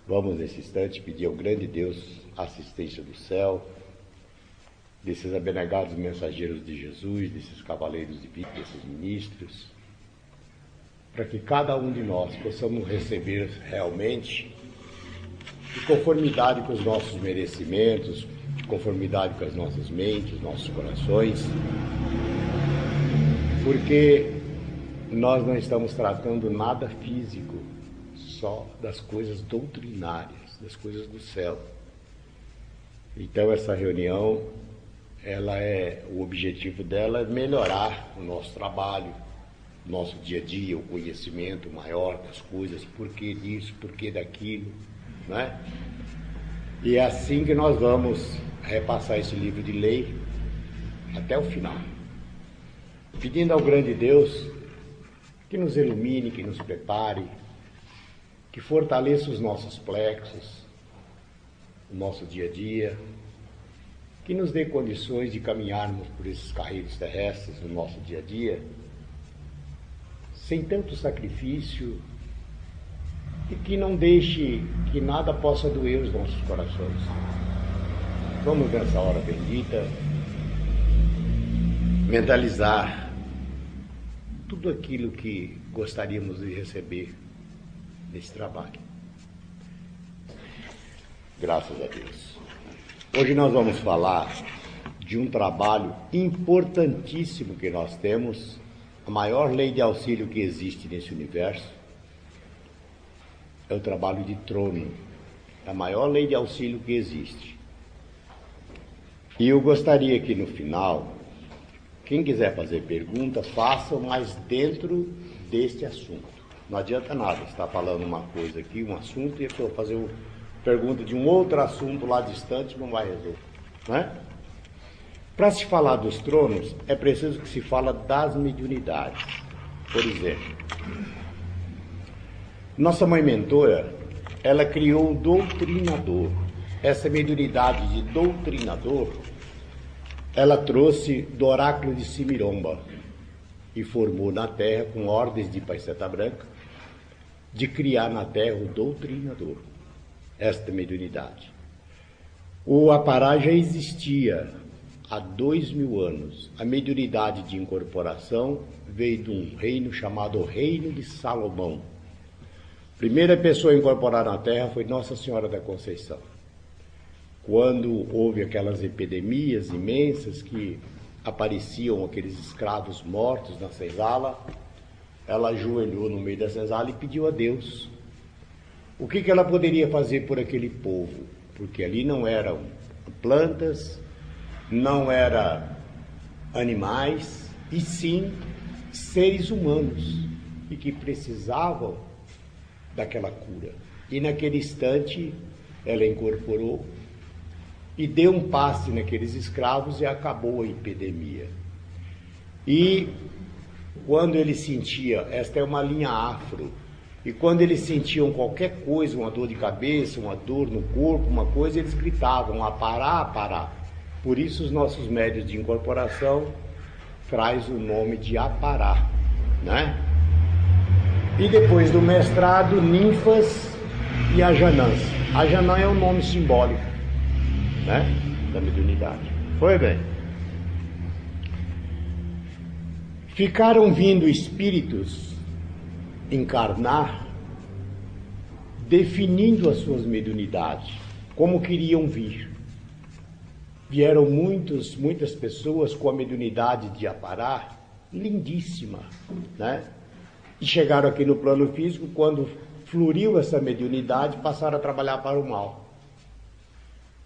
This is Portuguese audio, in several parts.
Vamos, nesse instante, pedir ao grande Deus a assistência do céu, desses abnegados mensageiros de Jesus, desses cavaleiros de vida, desses ministros, para que cada um de nós possamos receber realmente, de conformidade com os nossos merecimentos, de conformidade com as nossas mentes, nossos corações, porque nós não estamos tratando nada físico, só das coisas doutrinárias, das coisas do céu. Então essa reunião, o objetivo dela é melhorar o nosso trabalho, o nosso dia a dia, o conhecimento maior das coisas, por que disso, por que daquilo, né? E é assim que nós vamos repassar esse livro de lei até o final, pedindo ao grande Deus que nos ilumine, que nos prepare, que fortaleça os nossos plexos, o nosso dia a dia, que nos dê condições de caminharmos por esses carreiros terrestres no nosso dia a dia, sem tanto sacrifício, e que não deixe que nada possa doer os nossos corações. Vamos nessa hora bendita mentalizar tudo aquilo que gostaríamos de receber nesse trabalho. Graças a Deus. Hoje nós vamos falar de um trabalho importantíssimo que nós temos, a maior lei de auxílio que existe nesse universo, é o trabalho de trono, a maior lei de auxílio que existe. E eu gostaria que no final, quem quiser fazer pergunta, faça, mas dentro deste assunto. Não adianta nada estar falando uma coisa aqui, um assunto, e a pessoa fazer uma pergunta de um outro assunto lá distante, não vai resolver, né? Para se falar dos tronos, é preciso que se fala das mediunidades. Por exemplo, nossa mãe mentora, ela criou o doutrinador. Essa mediunidade de doutrinador, ela trouxe do oráculo de Simiromba e formou na Terra, com ordens de Paiseta Branca, de criar na Terra o doutrinador, esta mediunidade. O Apará já existia há 2000 anos. A mediunidade de incorporação veio de um reino chamado Reino de Salomão. A primeira pessoa a incorporar na Terra foi Nossa Senhora da Conceição. Quando houve aquelas epidemias imensas que apareciam aqueles escravos mortos na senzala, ela ajoelhou no meio da senzala e pediu a Deus o que ela poderia fazer por aquele povo, porque ali não eram plantas, não eram animais, e sim seres humanos, e que precisavam daquela cura. E naquele instante ela incorporou e deu um passe naqueles escravos e acabou a epidemia. E quando ele sentia, esta é uma linha afro, e quando eles sentiam qualquer coisa, uma dor de cabeça, uma dor no corpo, uma coisa, eles gritavam, Apará, Apará. Por isso os nossos médios de incorporação traz o nome de Apará, né? E depois do mestrado, ninfas e ajanãs. Ajanã é um nome simbólico, né, da mediunidade. Foi bem. Ficaram vindo espíritos encarnar, definindo as suas mediunidades, como queriam vir. Vieram muitas pessoas com a mediunidade de Apará, lindíssima, né? E chegaram aqui no plano físico, quando floriu essa mediunidade, passaram a trabalhar para o mal.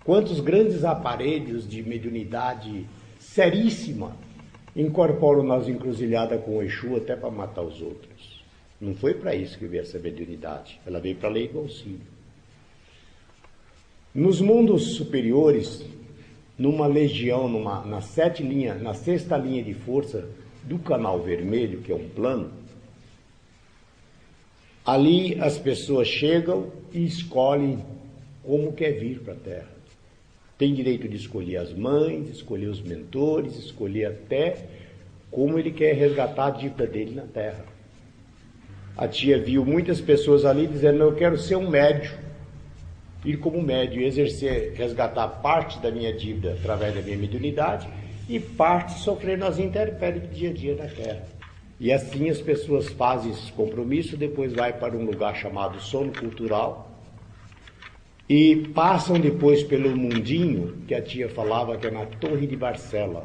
Quantos grandes aparelhos de mediunidade seríssima incorporam nas encruzilhadas com o Exu até para matar os outros. Não foi para isso que veio essa mediunidade, ela veio para a lei do auxílio. Nos mundos superiores, numa legião, na sexta linha de força do canal vermelho, que é um plano, ali as pessoas chegam e escolhem como quer vir para a Terra. Tem direito de escolher as mães, escolher os mentores, escolher até como ele quer resgatar a dívida dele na Terra. A tia viu muitas pessoas ali dizendo, eu quero ser um médium, ir como médium, exercer, resgatar parte da minha dívida através da minha mediunidade e parte sofrendo as intempéries do dia a dia da Terra. E assim as pessoas fazem esse compromisso, depois vai para um lugar chamado sono cultural e passam depois pelo mundinho, que a tia falava que é na Torre de Barcela.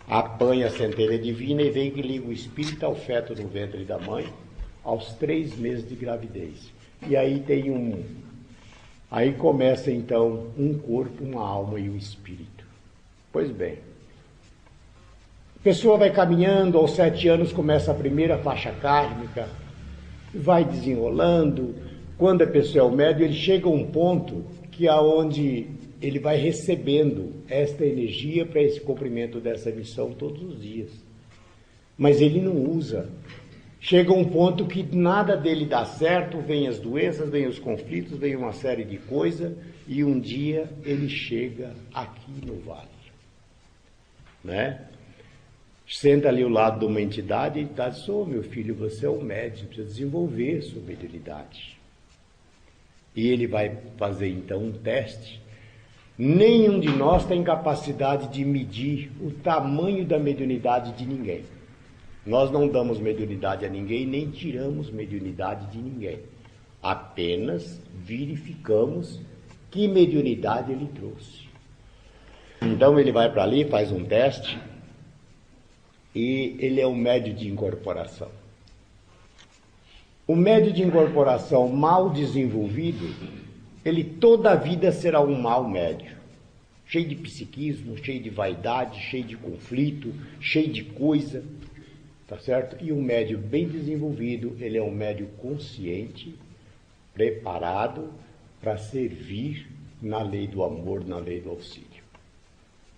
Apanha a centelha divina e vem que liga o espírito ao feto no ventre da mãe aos 3 meses de gravidez. E aí aí começa então um corpo, uma alma e um espírito. Pois bem, a pessoa vai caminhando, aos 7 anos começa a primeira faixa kármica, vai desenrolando. Quando a pessoa é o médium, ele chega a um ponto que aonde ele vai recebendo esta energia para esse cumprimento dessa missão todos os dias. Mas ele não usa. Chega a um ponto que nada dele dá certo, vem as doenças, vem os conflitos, vem uma série de coisas, e um dia ele chega aqui no vale. Né? Senta ali ao lado de uma entidade e diz: "Ô, meu filho, você é um médium, precisa desenvolver sua mediunidade." E ele vai fazer então um teste. Nenhum de nós tem capacidade de medir o tamanho da mediunidade de ninguém. Nós não damos mediunidade a ninguém, nem tiramos mediunidade de ninguém. Apenas verificamos que mediunidade ele trouxe. Então ele vai para ali, faz um teste, e ele é um médium de incorporação. O médium de incorporação mal desenvolvido, ele toda a vida será um mau médium. Cheio de psiquismo, cheio de vaidade, cheio de conflito, cheio de coisa. Tá certo? E um médium bem desenvolvido, ele é um médium consciente, preparado para servir na lei do amor, na lei do auxílio.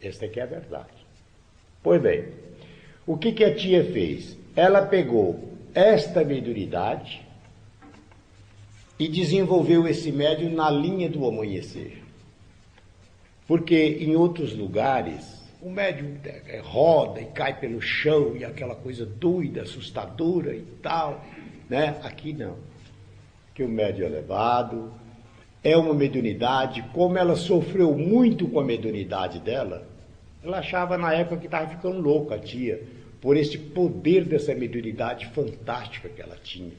Esta aqui é a verdade. Pois bem, o que a tia fez? Ela pegou esta mediunidade e desenvolveu esse médium na linha do amanhecer. Porque em outros lugares o médium roda e cai pelo chão e aquela coisa doida, assustadora e tal, né? Aqui não. Aqui o médium é elevado, é uma mediunidade. Como ela sofreu muito com a mediunidade dela, ela achava na época que estava ficando louca a tia, por esse poder dessa mediunidade fantástica que ela tinha.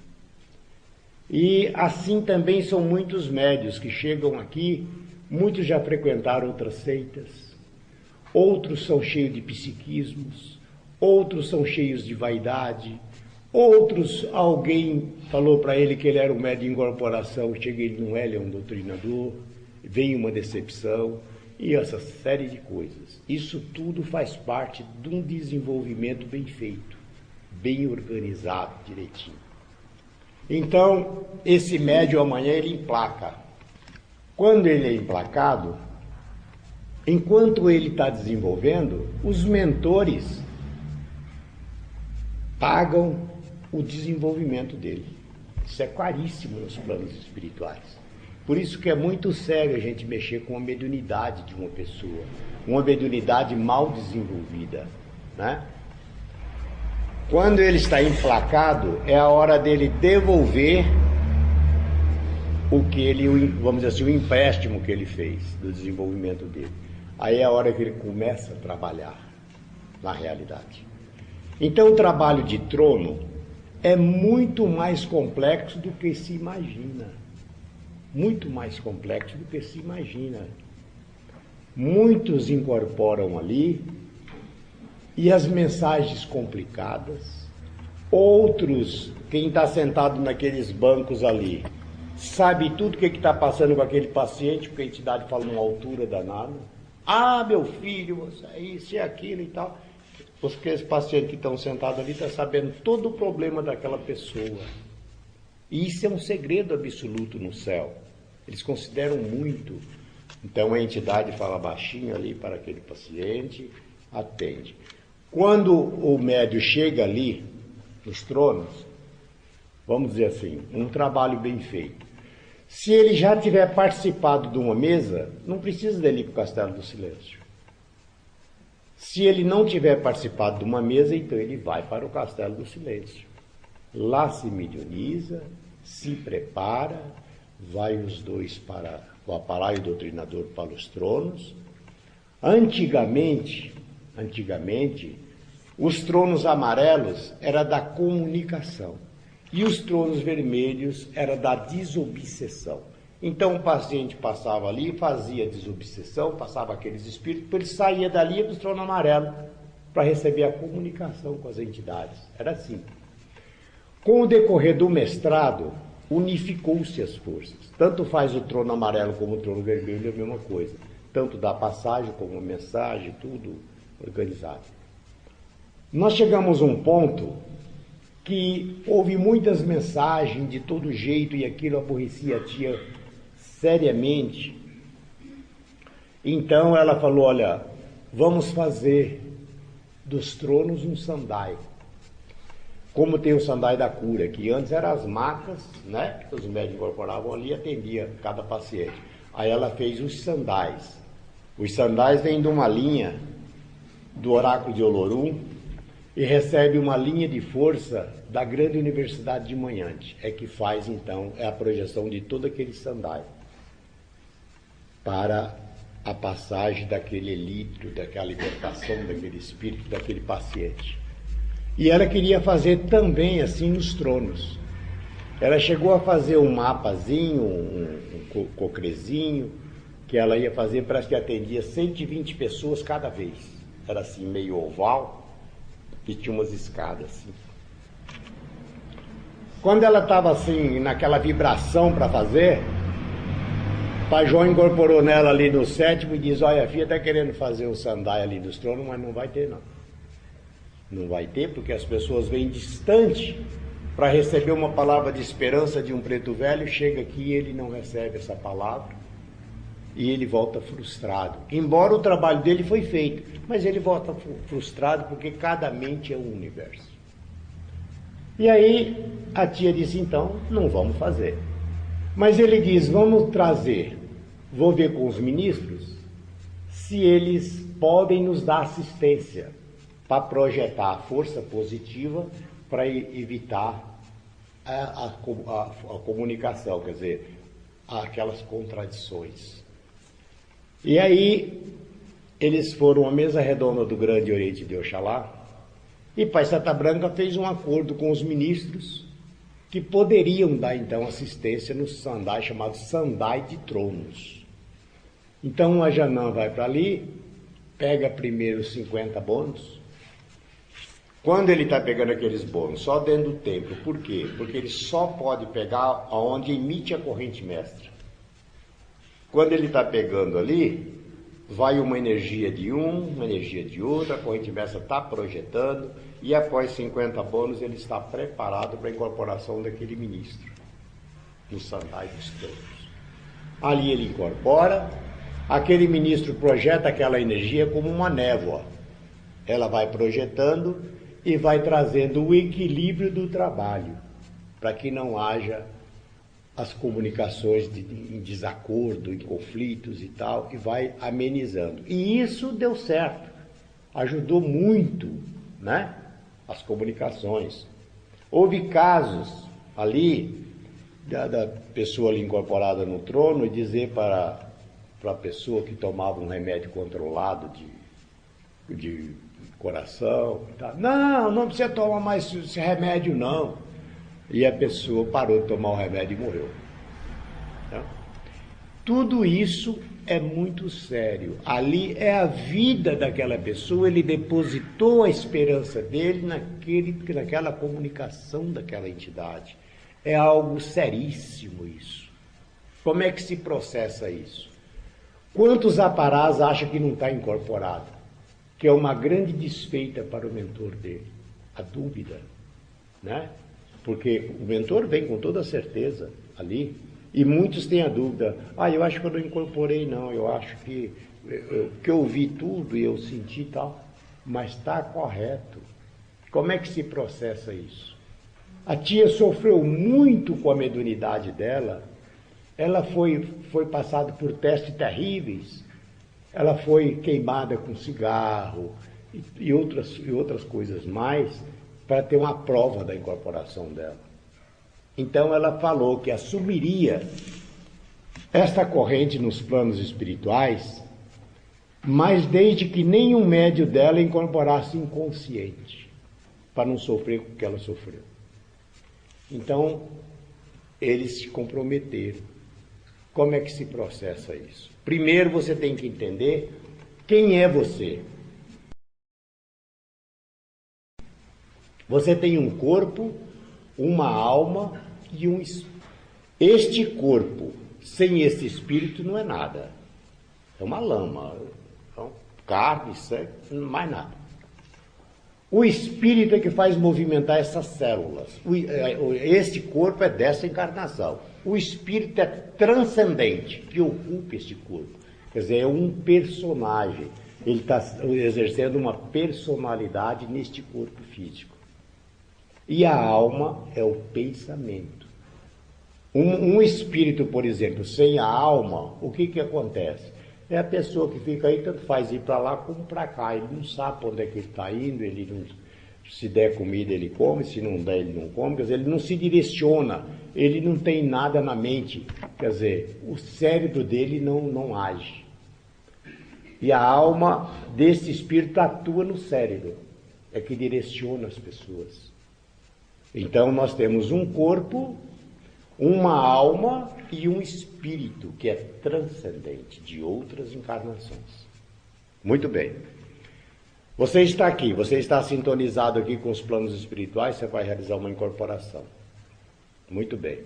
E assim também são muitos médiuns que chegam aqui, muitos já frequentaram outras seitas, outros são cheios de psiquismos, outros são cheios de vaidade, outros, alguém falou para ele que ele era um médium de incorporação, chega ele não é, ele é um doutrinador, vem uma decepção, e essa série de coisas. Isso tudo faz parte de um desenvolvimento bem feito, bem organizado, direitinho. Então, esse médium amanhã ele emplaca. Quando ele é emplacado, enquanto ele está desenvolvendo, os mentores pagam o desenvolvimento dele. Isso é caríssimo nos planos espirituais. Por isso que é muito sério a gente mexer com a mediunidade de uma pessoa, uma mediunidade mal desenvolvida, né? Quando ele está emplacado, é a hora dele devolver o que ele, vamos dizer assim, o empréstimo que ele fez do desenvolvimento dele. Aí é a hora que ele começa a trabalhar na realidade. Então o trabalho de trono é muito mais complexo do que se imagina. Muito mais complexo do que se imagina. Muitos incorporam ali e as mensagens complicadas. Outros, quem está sentado naqueles bancos ali, sabe tudo o que está passando com aquele paciente, porque a entidade fala numa altura danada. Ah, meu filho, você é isso e aquilo e tal. Porque esse paciente que estão sentado ali está sabendo todo o problema daquela pessoa. E isso é um segredo absoluto no céu. Eles consideram muito. Então a entidade fala baixinho ali para aquele paciente, atende. Quando o médium chega ali, nos tronos, vamos dizer assim, um trabalho bem feito. Se ele já tiver participado de uma mesa, não precisa dele ir para o Castelo do Silêncio. Se ele não tiver participado de uma mesa, então ele vai para o Castelo do Silêncio. Lá se mediuniza, se prepara, vai os dois para o aparelho doutrinador para os tronos. Antigamente, os tronos amarelos era da comunicação e os tronos vermelhos era da desobsessão. Então o paciente passava ali, fazia desobsessão, passava aqueles espíritos, ele saía dali do trono amarelo para receber a comunicação com as entidades. Era assim. Com o decorrer do mestrado, unificou-se as forças. Tanto faz o trono amarelo como o trono vermelho, é a mesma coisa. Tanto da passagem como a mensagem, tudo organizado. Nós chegamos a um ponto que houve muitas mensagens de todo jeito e aquilo aborrecia a tia seriamente. Então ela falou, olha, vamos fazer dos tronos um sandai. Como tem o sandai da cura, que antes eram as macas, né, que os médicos incorporavam ali e atendia cada paciente. Aí ela fez os sandais. Os sandais vêm de uma linha do oráculo de Olorum e recebe uma linha de força da grande universidade de Manhante. É que faz, então, a projeção de todo aquele sandai para a passagem daquele elítrio, daquela libertação daquele espírito, daquele paciente. E ela queria fazer também assim nos tronos. Ela chegou a fazer um mapazinho, um cocrezinho, que ela ia fazer, parece que atendia 120 pessoas cada vez. Era assim, meio oval, e tinha umas escadas assim. Quando ela estava assim, naquela vibração para fazer, Pai João incorporou nela ali no sétimo e diz, olha, a filha está querendo fazer um sandai ali dos tronos, mas não vai ter não. Não vai ter, porque as pessoas vêm distante para receber uma palavra de esperança de um preto velho, chega aqui e ele não recebe essa palavra e ele volta frustrado. Embora o trabalho dele foi feito, mas ele volta frustrado porque cada mente é um universo. E aí a tia disse, então, não vamos fazer. Mas ele diz, vamos trazer, vou ver com os ministros, se eles podem nos dar assistência para projetar a força positiva para evitar a comunicação, quer dizer, aquelas contradições. E aí eles foram à mesa redonda do Grande Oriente de Oxalá e Pai Santa Branca fez um acordo com os ministros que poderiam dar então assistência no sandai chamado Sandai de Tronos. Então a Janã vai para ali, pega primeiro 50 bônus. Quando ele está pegando aqueles bônus, só dentro do templo, por quê? Porque ele só pode pegar aonde emite a corrente mestra. Quando ele está pegando ali, vai uma energia de um, uma energia de outra, a corrente mestra está projetando, e após 50 bônus ele está preparado para a incorporação daquele ministro, no Sandai dos Tronos. Ali ele incorpora, aquele ministro projeta aquela energia como uma névoa. Ela vai projetando e vai trazendo o equilíbrio do trabalho, para que não haja as comunicações em desacordo, em conflitos e tal, e vai amenizando. E isso deu certo, ajudou muito, né, as comunicações. Houve casos ali, da pessoa ali incorporada no trono, e dizer para a pessoa que tomava um remédio controlado de coração, tá? Não precisa tomar mais esse remédio não. E a pessoa parou de tomar o remédio e morreu. Tá? Tudo isso é muito sério. Ali é a vida daquela pessoa, ele depositou a esperança dele naquela comunicação daquela entidade. É algo seríssimo isso. Como é que se processa isso? Quantos aparás acham que não está incorporado? Que é uma grande desfeita para o mentor dele. A dúvida, né? Porque o mentor vem com toda certeza ali, e muitos têm a dúvida, eu acho que eu não incorporei não, eu acho que eu ouvi tudo e eu senti tal, mas está correto. Como é que se processa isso? A tia sofreu muito com a mediunidade dela, ela foi passada por testes terríveis, ela foi queimada com cigarro e outras coisas mais, para ter uma prova da incorporação dela. Então ela falou que assumiria esta corrente nos planos espirituais, mas desde que nenhum médio dela incorporasse inconsciente, para não sofrer com o que ela sofreu. Então, eles se comprometeram. Como é que se processa isso? Primeiro você tem que entender quem é você. Você tem um corpo, uma alma e um espírito. Este corpo, sem esse espírito, não é nada. É uma lama, então, carne, sangue, mais nada. O espírito é que faz movimentar essas células. Este corpo é dessa encarnação. O espírito é transcendente, que ocupa este corpo. Quer dizer, é um personagem. Ele está exercendo uma personalidade neste corpo físico. E a alma é o pensamento. Um espírito, por exemplo, sem a alma, o que acontece? É a pessoa que fica aí, tanto faz ir para lá como para cá. Ele não sabe para onde é que ele está indo, ele não, se der comida ele come, se não der ele não come. Quer dizer, ele não se direciona, ele não tem nada na mente. Quer dizer, o cérebro dele não age. E a alma desse espírito atua no cérebro, é que direciona as pessoas. Então nós temos um corpo, uma alma e um espírito que é transcendente de outras encarnações. Muito bem. Você está aqui, você está sintonizado aqui com os planos espirituais, você vai realizar uma incorporação. Muito bem.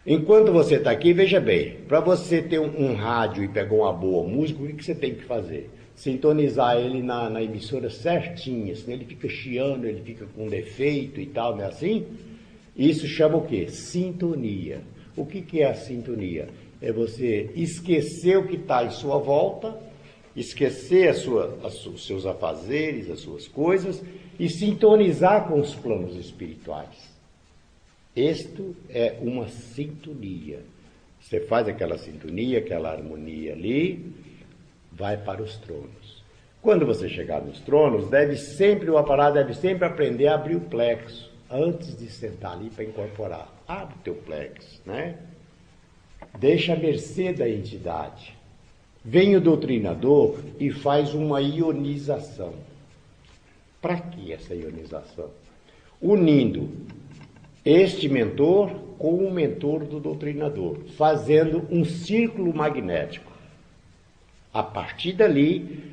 Enquanto você está aqui, veja bem, para você ter um rádio e pegar uma boa música, o que você tem que fazer? Sintonizar ele na emissora certinha, senão ele fica chiando, ele fica com defeito e tal, não é assim? Isso chama o quê? Sintonia. O que é a sintonia? É você esquecer o que está em sua volta, esquecer os seus afazeres, as suas coisas, e sintonizar com os planos espirituais. Isto é uma sintonia. Você faz aquela sintonia, aquela harmonia ali, vai para os tronos. Quando você chegar nos tronos, o aparelho deve sempre aprender a abrir o plexo, antes de sentar ali para incorporar. Abre o teu plexo, né? Deixa a mercê da entidade. Vem o doutrinador e faz uma ionização. Para que essa ionização? Unindo este mentor com o mentor do doutrinador, fazendo um círculo magnético. A partir dali,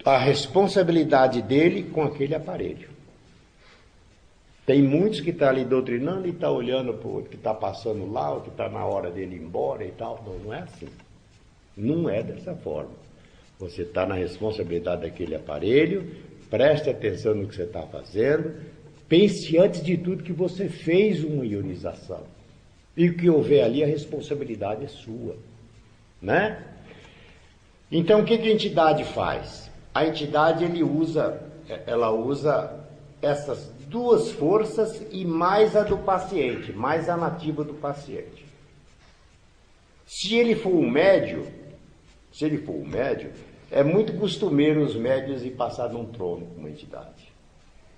a responsabilidade dele com aquele aparelho. Tem muitos que estão ali doutrinando e estão olhando para o que está passando lá, o que está na hora dele ir embora e tal. Não é assim. Não é dessa forma. Você está na responsabilidade daquele aparelho, preste atenção no que você está fazendo, pense antes de tudo que você fez uma ionização. E o que houver ali, a responsabilidade é sua. Né? Então, o que a entidade faz? A entidade ela usa essas duas forças e mais a do paciente, mais a nativa do paciente. Se ele for um médio, é muito costumeiro os médios ir passar num trono com uma entidade,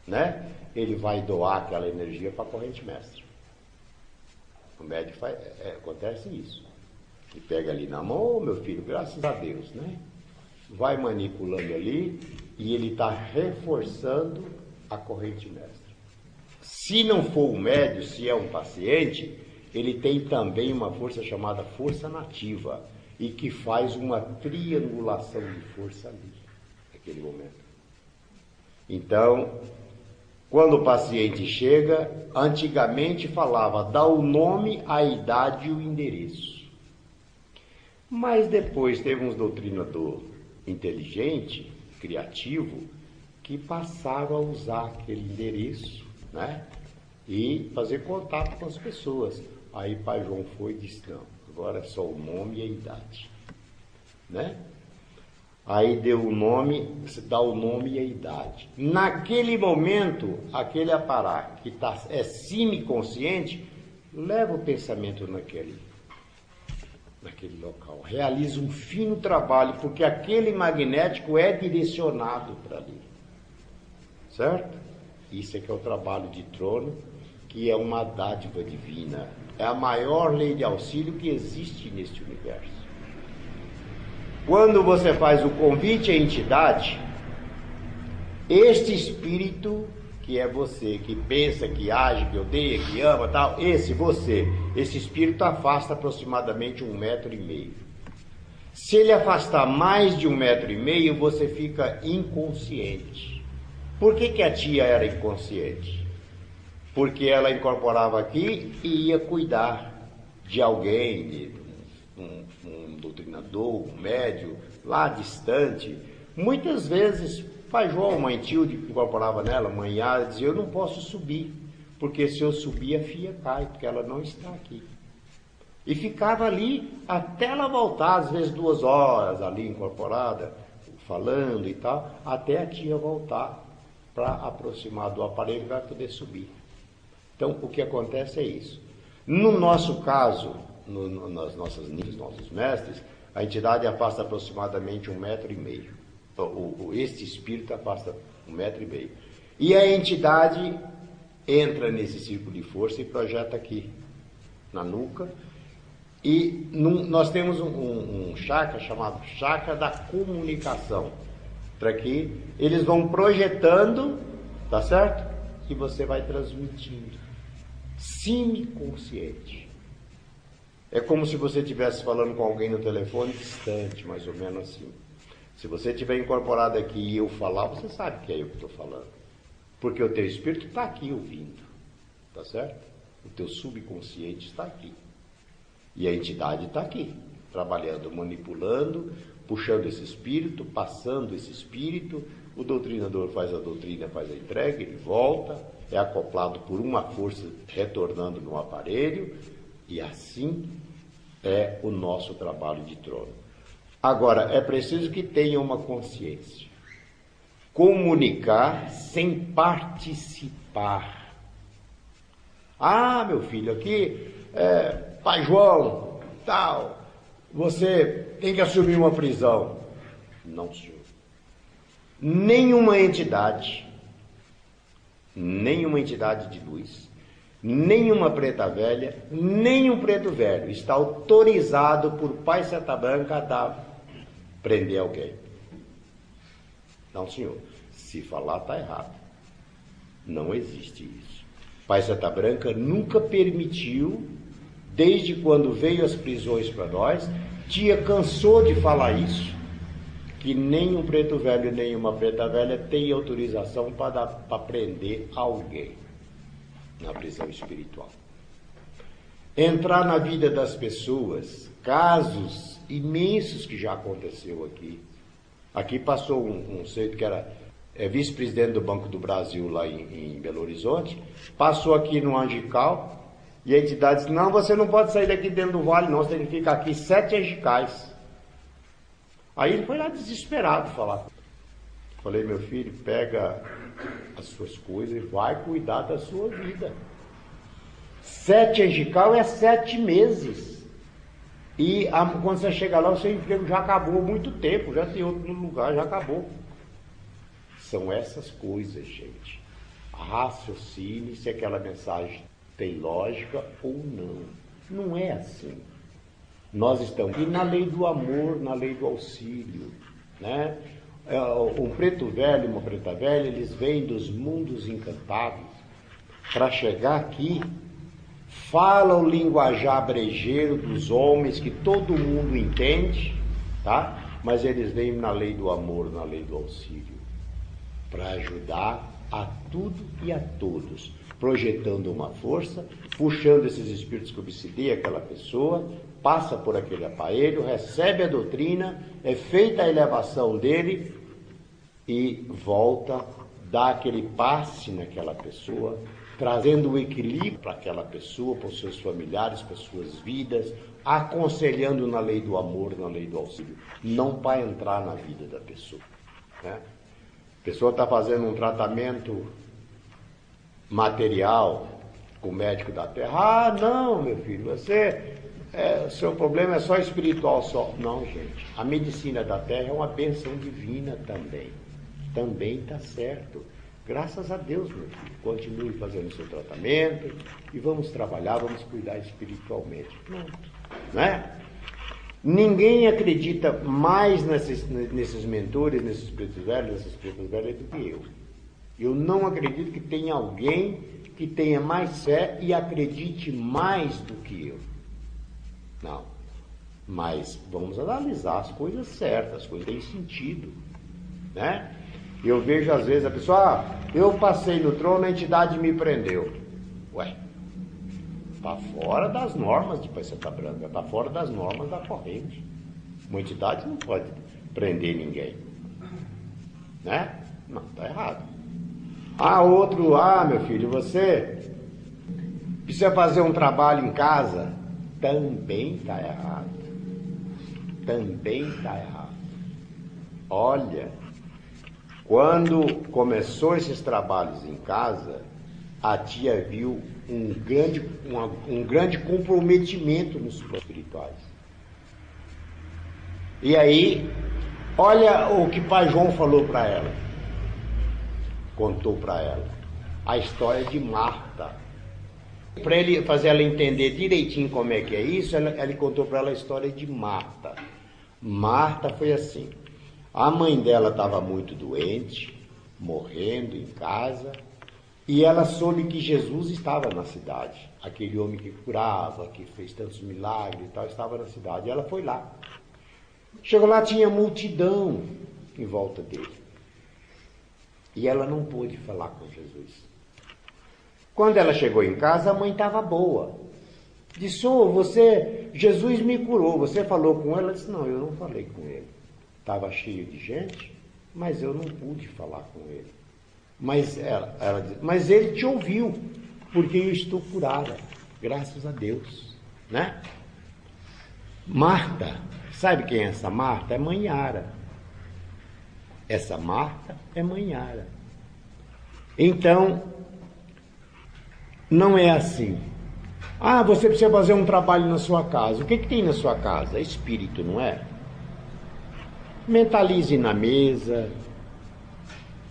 né? Ele vai doar aquela energia para a corrente mestra. O médio acontece isso. Ele pega ali na mão, meu filho, graças a Deus, né? Vai manipulando ali e ele está reforçando a corrente mestra. Se não for um médio, se é um paciente, ele tem também uma força chamada força nativa e que faz uma triangulação de força ali, naquele momento. Então, quando o paciente chega, antigamente falava, dá o nome, a idade e o endereço. Mas depois teve um doutrinador inteligente, criativo, que passaram a usar aquele endereço, né? E fazer contato com as pessoas. Aí Pai João foi e disse, não, agora é só o nome e a idade, né? Aí deu o nome, você dá o nome e a idade. Naquele momento, aquele aparato que é semiconsciente, leva o pensamento naquele local, realiza um fino trabalho, porque aquele magnético é direcionado para ali. Certo? Isso é que é o trabalho de trono, que é uma dádiva divina. É a maior lei de auxílio que existe neste universo. Quando você faz o convite à entidade, este espírito, que é você, que pensa, que age, que odeia, que ama, tal, esse espírito afasta aproximadamente 1,5 metro. Se ele afastar mais de 1,5 metro, você fica inconsciente. Por que a tia era inconsciente? Porque ela incorporava aqui e ia cuidar de alguém, de um doutrinador, um médium, lá distante. Muitas vezes, pai João, mãe Tilde, que incorporava nela, mãe Yara, dizia, eu não posso subir, porque se eu subir a filha cai, porque ela não está aqui. E ficava ali até ela voltar, às vezes 2 horas ali incorporada, falando e tal, até a tia voltar para aproximar do aparelho para poder subir. Então, o que acontece é isso. No nosso caso, nas nossas nossos mestres, a entidade afasta aproximadamente 1,5 metro. Este espírito afasta 1,5 metro. E a entidade entra nesse círculo de força e projeta aqui, na nuca. E nós temos um chakra chamado chakra da comunicação. Para que eles vão projetando, tá certo? E você vai transmitindo. Semiconsciente. É como se você estivesse falando com alguém no telefone distante, mais ou menos assim. Se você estiver incorporado aqui e eu falar, você sabe que é eu que estou falando. Porque o teu espírito está aqui ouvindo. Tá certo? O teu subconsciente está aqui. E a entidade está aqui, trabalhando, manipulando, puxando esse espírito, passando esse espírito. O doutrinador faz a doutrina, faz a entrega, ele volta, é acoplado por uma força retornando no aparelho, e assim é o nosso trabalho de trono. Agora, é preciso que tenha uma consciência. Comunicar sem participar. Ah, meu filho, aqui, pai João, tal, você tem que assumir uma prisão. Não, senhor. Nenhuma entidade de luz, nenhuma preta velha, nenhum preto velho está autorizado por Pai Seta Branca a prender alguém. Não, senhor. Se falar, está errado. Não existe isso. Pai Seta Branca nunca permitiu, desde quando veio as prisões para nós, tia cansou de falar isso, que nem um preto velho, nem uma preta velha tem autorização para prender alguém na prisão espiritual. Entrar na vida das pessoas, casos imensos que já aconteceu aqui. Aqui passou um sujeito que era vice-presidente do Banco do Brasil lá em Belo Horizonte, passou aqui no Angical, e a entidade disse, não, você não pode sair daqui dentro do vale não, você tem que ficar aqui 7 angicais. Aí ele foi lá desesperado falar. Falei, meu filho, pega as suas coisas e vai cuidar da sua vida. 7 angical é 7 meses. E quando você chega lá, o seu emprego já acabou há muito tempo, já tem outro no lugar, já acabou. São essas coisas, gente. Raciocine se aquela mensagem tem lógica ou não. Não é assim. Nós estamos aqui na lei do amor, na lei do auxílio, né? Um preto velho, uma preta velha, eles vêm dos mundos encantados para chegar aqui, falam o linguajar brejeiro dos homens que todo mundo entende, tá? Mas eles vêm na lei do amor, na lei do auxílio, para ajudar a tudo e a todos, projetando uma força, puxando esses espíritos que obsedeiam aquela pessoa, passa por aquele aparelho, recebe a doutrina, é feita a elevação dele e volta, dá aquele passe naquela pessoa, trazendo o equilíbrio para aquela pessoa, para os seus familiares, para as suas vidas, aconselhando na lei do amor, na lei do auxílio, não para entrar na vida da pessoa, né? A pessoa está fazendo um tratamento material com o médico da terra. Ah, não, meu filho, o seu problema é só espiritual só. Não, gente, a medicina da terra é uma bênção divina também. Também está certo. Graças a Deus, meu filho. Continue fazendo o seu tratamento e vamos trabalhar, vamos cuidar espiritualmente. Pronto. Não é? Ninguém acredita mais nesses mentores, nesses pretos velhos, nessas pretas velhas do que eu. Eu não acredito que tenha alguém que tenha mais fé e acredite mais do que eu. Não. Mas vamos analisar as coisas certas, as coisas têm sentido. Né? Eu vejo às vezes a pessoa, eu passei no trono, a entidade me prendeu. Ué, está fora das normas de Paiseta Branca, está fora das normas da corrente. Uma entidade não pode prender ninguém. Né? Não, está errado. Outro, meu filho, você precisa fazer um trabalho em casa. Também está errado. Também está errado. Olha, quando começou esses trabalhos em casa, a tia viu um grande comprometimento nos espirituais. E aí, olha o que pai João falou para ela. Contou para ela a história de Marta. Para ele fazer ela entender direitinho como é que é isso, ele contou para ela a história de Marta. Marta foi assim. A mãe dela estava muito doente, morrendo em casa, e ela soube que Jesus estava na cidade. Aquele homem que curava, que fez tantos milagres e tal, estava na cidade. E ela foi lá. Chegou lá, tinha multidão em volta dele. E ela não pôde falar com Jesus. Quando ela chegou em casa, a mãe estava boa. Disse, Jesus me curou, você falou com ele? Ela disse, não, eu não falei com ele. Estava cheio de gente, mas eu não pude falar com ele. Mas ela disse, mas ele te ouviu, porque eu estou curada, graças a Deus. Né? Marta, sabe quem é essa Marta? É mãe Yara. Essa Marta é mãe Yara. Então, não é assim. Você precisa fazer um trabalho na sua casa. O que tem na sua casa? É espírito, não é? Mentalize na mesa.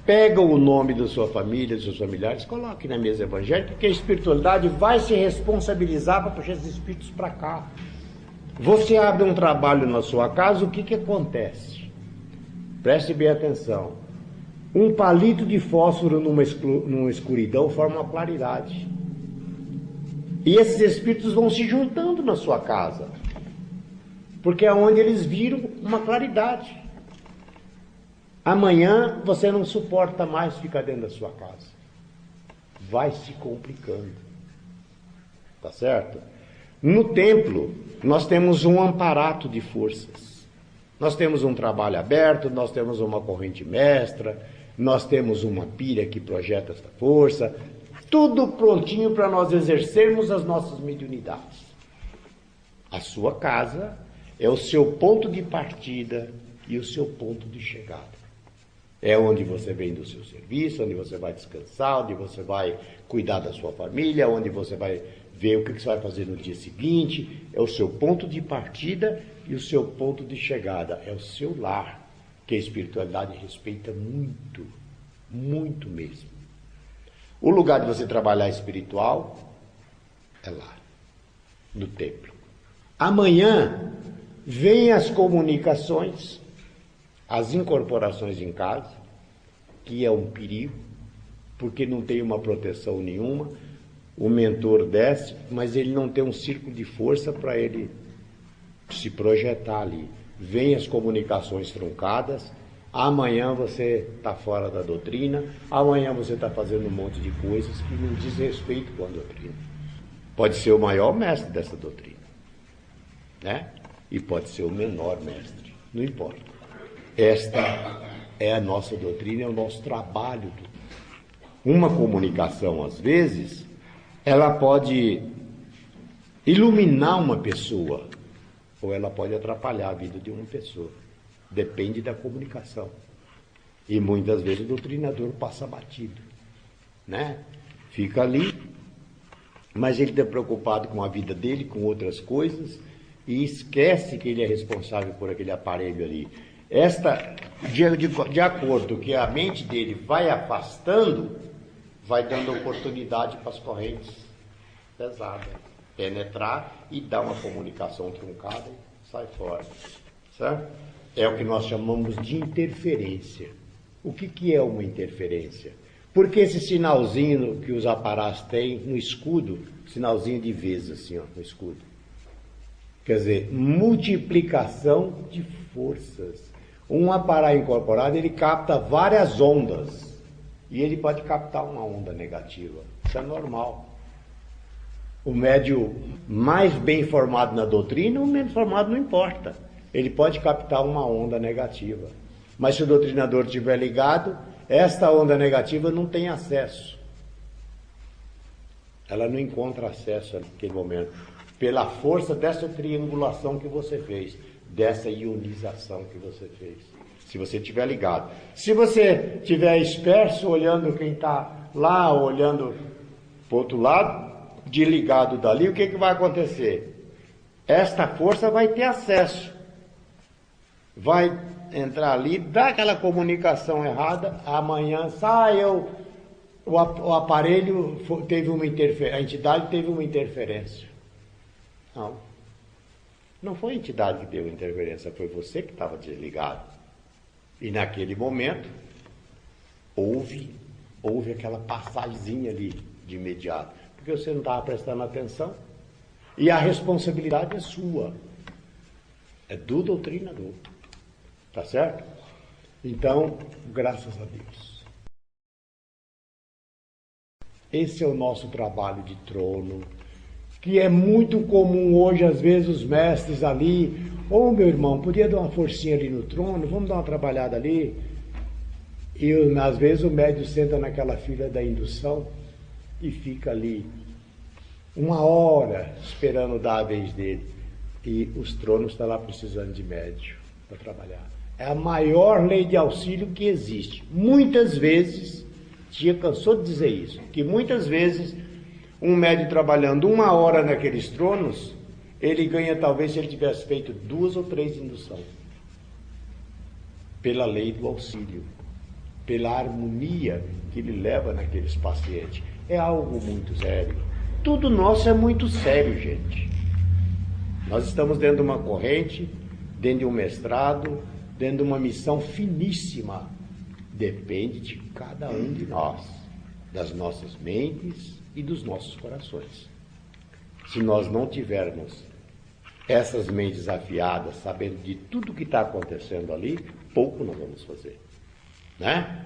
Pega o nome da sua família, dos seus familiares, coloque na mesa evangélica, que a espiritualidade vai se responsabilizar para puxar esses espíritos para cá. Você abre um trabalho na sua casa, o que acontece? Preste bem atenção. Um palito de fósforo numa escuridão forma uma claridade. E esses espíritos vão se juntando na sua casa, porque é onde eles viram uma claridade. Amanhã você não suporta mais ficar dentro da sua casa. Vai se complicando. Tá certo? No templo, nós temos um amparato de forças. Nós temos um trabalho aberto, nós temos uma corrente mestra, nós temos uma pilha que projeta essa força. Tudo prontinho para nós exercermos as nossas mediunidades. A sua casa é o seu ponto de partida e o seu ponto de chegada. É onde você vem do seu serviço, onde você vai descansar, onde você vai cuidar da sua família, onde você vai ver o que você vai fazer no dia seguinte. É o seu ponto de partida e o seu ponto de chegada. É o seu lar, que a espiritualidade respeita muito, muito mesmo. O lugar de você trabalhar espiritual é lá, no templo. Amanhã vem as comunicações, as incorporações em casa, que é um perigo, porque não tem uma proteção nenhuma. O mentor desce, mas ele não tem um círculo de força para ele se projetar ali. Vem as comunicações truncadas. Amanhã você está fora da doutrina, amanhã você está fazendo um monte de coisas que não diz respeito com a doutrina. Pode ser o maior mestre dessa doutrina, né? E pode ser o menor mestre, não importa. Esta é a nossa doutrina, é o nosso trabalho. Uma comunicação, às vezes, ela pode iluminar uma pessoa, ou ela pode atrapalhar a vida de uma pessoa. Depende da comunicação. E muitas vezes o doutrinador passa batido, né? Fica ali, mas ele está preocupado com a vida dele, com outras coisas, e esquece que ele é responsável por aquele aparelho ali. De acordo que a mente dele vai afastando, vai dando oportunidade para as correntes pesadas penetrar e dar uma comunicação truncada e sai fora. Certo? É o que nós chamamos de interferência. O que é uma interferência? Porque esse sinalzinho que os aparatos têm no escudo, sinalzinho de vez assim, ó, no escudo. Quer dizer, multiplicação de forças. Um aparato incorporado, ele capta várias ondas. E ele pode captar uma onda negativa. Isso é normal. O médium mais bem formado na doutrina, o menos formado não importa. Ele pode captar uma onda negativa. Mas se o doutrinador estiver ligado, esta onda negativa não tem acesso. Ela não encontra acesso naquele momento. Pela força dessa triangulação que você fez, dessa ionização que você fez. Se você estiver ligado. Se você estiver disperso, olhando quem está lá, olhando para o outro lado, desligado dali, o que vai acontecer? Esta força vai ter acesso. Vai entrar ali, dá aquela comunicação errada, amanhã o aparelho teve uma interferência, a entidade teve uma interferência. Não foi a entidade que deu interferência, foi você que estava desligado. E naquele momento, houve aquela passagemzinha ali de imediato, porque você não estava prestando atenção, e a responsabilidade é sua, é do doutrinador. Tá certo? Então, graças a Deus. Esse é o nosso trabalho de trono, que é muito comum hoje, às vezes, os mestres ali, meu irmão, podia dar uma forcinha ali no trono, vamos dar uma trabalhada ali. E às vezes o médium senta naquela fila da indução e fica ali 1 hora esperando dar a vez dele. E os tronos estão lá precisando de médium para trabalhar. É a maior lei de auxílio que existe. Muitas vezes, Tia cansou de dizer isso, que muitas vezes um médium trabalhando 1 hora naqueles tronos, ele ganha talvez se ele tivesse feito 2 ou 3 induções. Pela lei do auxílio, pela harmonia que ele leva naqueles pacientes. É algo muito sério. Tudo nosso é muito sério, gente. Nós estamos dentro de uma corrente, dentro de um mestrado, dentro de uma missão finíssima. Depende de cada um de nós, das nossas mentes e dos nossos corações. Se nós não tivermos essas mentes afiadas, sabendo de tudo que está acontecendo ali, pouco nós vamos fazer. Né?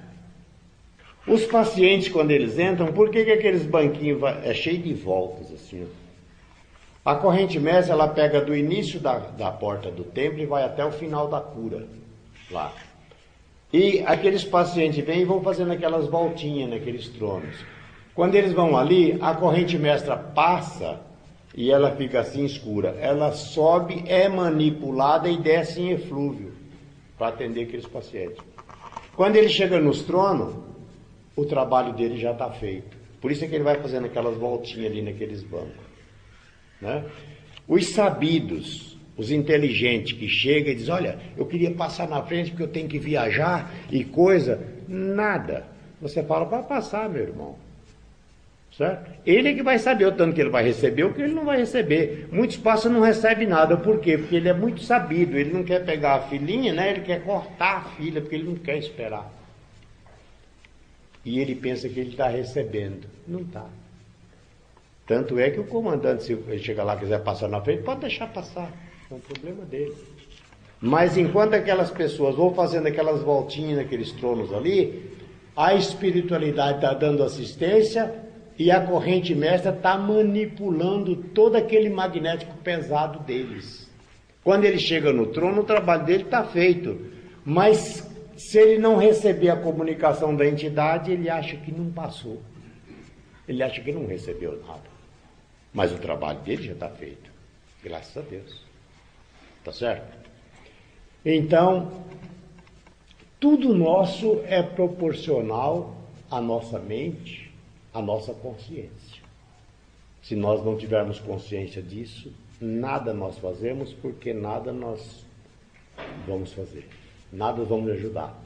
Os pacientes, quando eles entram, por que aqueles banquinhos é cheio de voltas assim? A corrente mestra, ela pega do início da porta do templo e vai até o final da cura, lá. E aqueles pacientes vêm e vão fazendo aquelas voltinhas naqueles tronos. Quando eles vão ali, a corrente mestra passa e ela fica assim escura. Ela sobe, é manipulada e desce em eflúvio para atender aqueles pacientes. Quando ele chega nos tronos, o trabalho dele já está feito. Por isso é que ele vai fazendo aquelas voltinhas ali naqueles bancos. Né? Os sabidos, os inteligentes que chegam e dizem, olha, eu queria passar na frente porque eu tenho que viajar e coisa, nada. Você fala, vai passar, meu irmão. Certo? Ele é que vai saber o tanto que ele vai receber ou que ele não vai receber. Muitos passam e não recebem nada. Por quê? Porque ele é muito sabido, ele não quer pegar a filhinha, né? Ele quer cortar a filha, porque ele não quer esperar. E ele pensa que ele está recebendo. Não está. Tanto é que o comandante, se ele chegar lá e quiser passar na frente, pode deixar passar. É um problema dele. Mas enquanto aquelas pessoas vão fazendo aquelas voltinhas naqueles tronos ali, a espiritualidade está dando assistência e a corrente mestra está manipulando todo aquele magnético pesado deles. Quando ele chega no trono, o trabalho dele está feito. Mas se ele não receber a comunicação da entidade, ele acha que não passou. Ele acha que não recebeu nada. Mas o trabalho dele já está feito. Graças a Deus. Tá certo? Então, tudo nosso é proporcional à nossa mente, à nossa consciência. Se nós não tivermos consciência disso, nada nós fazemos, porque nada nós vamos fazer. nada vão me ajudar.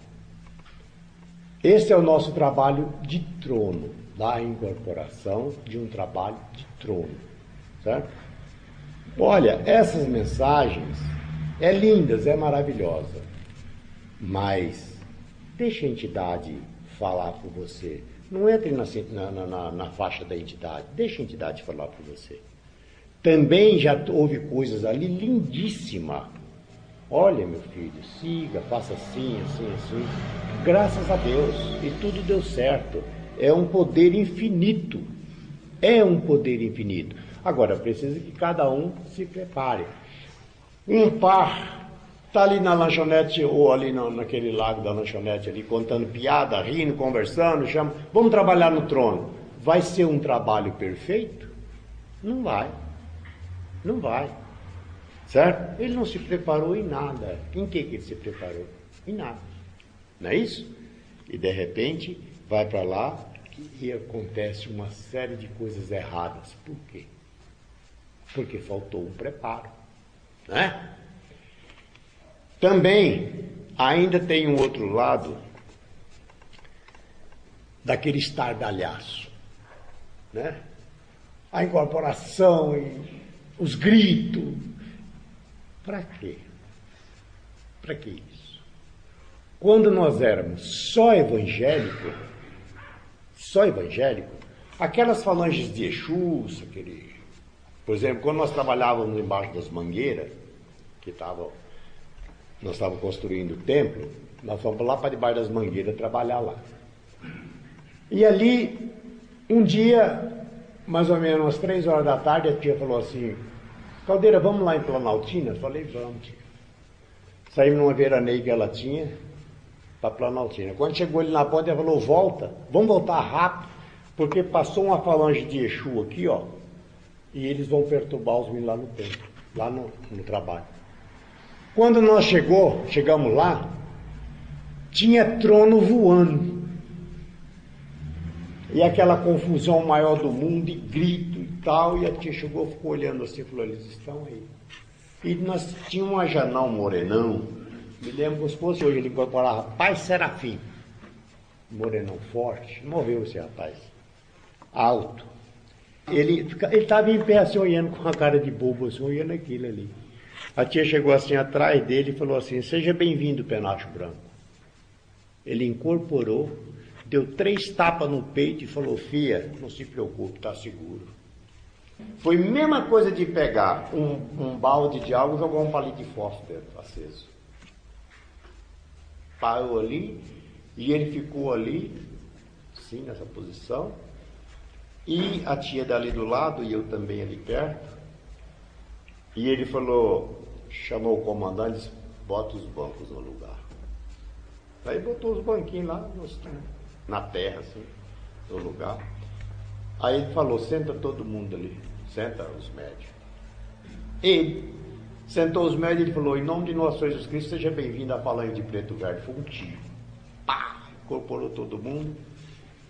Esse é o nosso trabalho de trono, da incorporação de um trabalho de trono, certo? Olha, essas mensagens é lindas, é maravilhosa, mas deixa a entidade falar por você. Não entre na faixa da entidade, deixa a entidade falar por você. Também já houve coisas ali lindíssimas. Olha, meu filho, siga, faça assim, assim, assim. Graças a Deus, e tudo deu certo. É um poder infinito. É um poder infinito. Agora, precisa que cada um se prepare. Um par está ali na lanchonete, ou ali naquele lago da lanchonete, ali, contando piada, rindo, conversando, chama, vamos trabalhar no trono. Vai ser um trabalho perfeito? Não vai. Não vai. Certo? Ele não se preparou em nada. Em que ele se preparou? Em nada. Não é isso? E de repente vai para lá e acontece uma série de coisas erradas. Por quê? Porque faltou um preparo. Né? Também ainda tem um outro lado daquele estardalhaço. Né? A incorporação e os gritos. Para quê? Para que isso? Quando nós éramos só evangélico, aquelas falanges de Exus, por exemplo, quando nós trabalhávamos embaixo das mangueiras, nós estávamos construindo o templo, nós fomos lá para debaixo das mangueiras trabalhar lá. E ali, um dia, mais ou menos umas 3 horas da tarde, a tia falou assim, Caldeira, vamos lá em Planaltina? Eu falei, vamos, tia. Saímos numa veraneio que ela tinha para Planaltina. Quando chegou ali na ponta, ela falou, volta, vamos voltar rápido, porque passou uma falange de Exu aqui, ó, e eles vão perturbar os meninos lá no templo, lá no trabalho. Quando nós chegamos lá, tinha trono voando. E aquela confusão maior do mundo, e grito e tal, e a tia chegou, ficou olhando assim, falou, eles estão aí. E nós tínhamos um ajanão morenão, me lembro como se fosse hoje, ele incorporava Pai Serafim, morenão forte, morreu esse rapaz, alto. Ele estava em pé assim, olhando com a cara de bobo, assim, olhando aquilo ali. A tia chegou assim atrás dele e falou assim, seja bem-vindo, Penacho Branco. Ele incorporou, deu 3 tapas no peito e falou, filha, não se preocupe, está seguro. Foi a mesma coisa de pegar um balde de água e jogar um palito de fósforo aceso. Parou ali e ele ficou ali, assim, nessa posição. E a tia dali do lado e eu também ali perto. E ele falou, chamou o comandante e disse, bota os bancos no lugar. Aí botou os banquinhos lá na terra, assim, no lugar. Aí ele falou, senta todo mundo ali, senta os médicos. Ele sentou os médicos e ele falou, em nome de nosso Senhor Jesus Cristo, seja bem-vindo à Falange de Preto Verde. Foi um tiro. Pá! Incorporou todo mundo.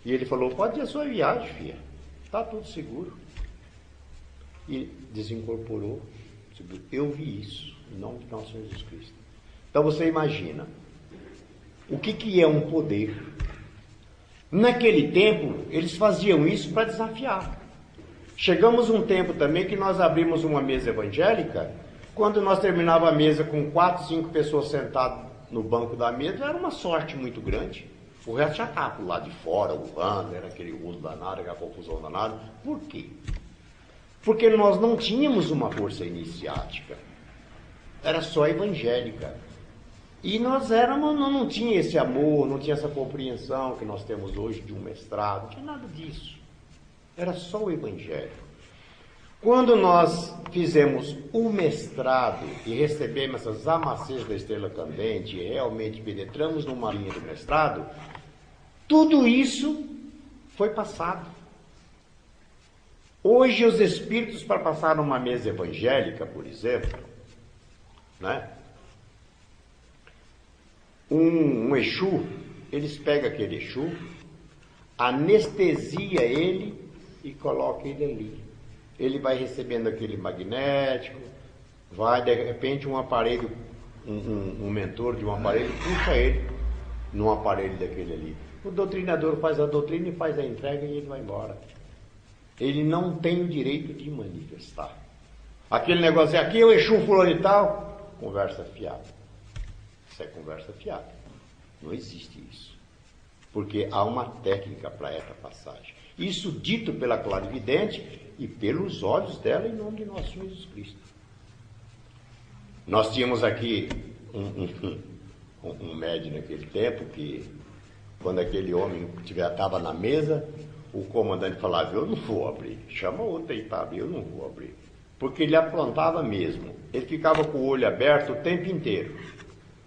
E ele falou, pode ir a sua viagem, filha. Está tudo seguro. E desincorporou. Eu vi isso, em nome de nosso Senhor Jesus Cristo. Então você imagina, o que é um poder? Naquele tempo, eles faziam isso para desafiar. Chegamos um tempo também que nós abrimos uma mesa evangélica, quando nós terminava a mesa com 4, 5 pessoas sentadas no banco da mesa, era uma sorte muito grande. O resto já estava por lá de fora, urrando, era aquele uso danado, aquela confusão danada. Por quê? Porque nós não tínhamos uma força iniciática. Era só evangélica. E nós não tinha esse amor, não tinha essa compreensão que nós temos hoje de um mestrado, não tinha nada disso. Era só o evangelho. Quando nós fizemos o mestrado e recebemos essas amacês da estrela candente e realmente penetramos numa linha do mestrado, tudo isso foi passado. Hoje os espíritos, para passar numa mesa evangélica, por exemplo, né? Um Exu, eles pegam aquele Exu, anestesia ele e colocam ele ali. Ele vai recebendo aquele magnético, vai, de repente um aparelho um mentor de um aparelho, puxa ele num aparelho daquele ali. O doutrinador faz a doutrina e faz a entrega e ele vai embora. Ele não tem o direito de manifestar. Aquele negócio aqui é o Exu fulano e tal, conversa fiada. Isso é conversa fiada. Não existe isso. Porque há uma técnica para essa passagem. Isso dito pela clarividente e pelos olhos dela em nome de nosso Senhor Jesus Cristo. Nós tínhamos aqui um médium naquele tempo que, quando aquele homem estava na mesa, o comandante falava, eu não vou abrir, chama outro aí para abrir, eu não vou abrir. Porque ele aprontava mesmo, ele ficava com o olho aberto o tempo inteiro.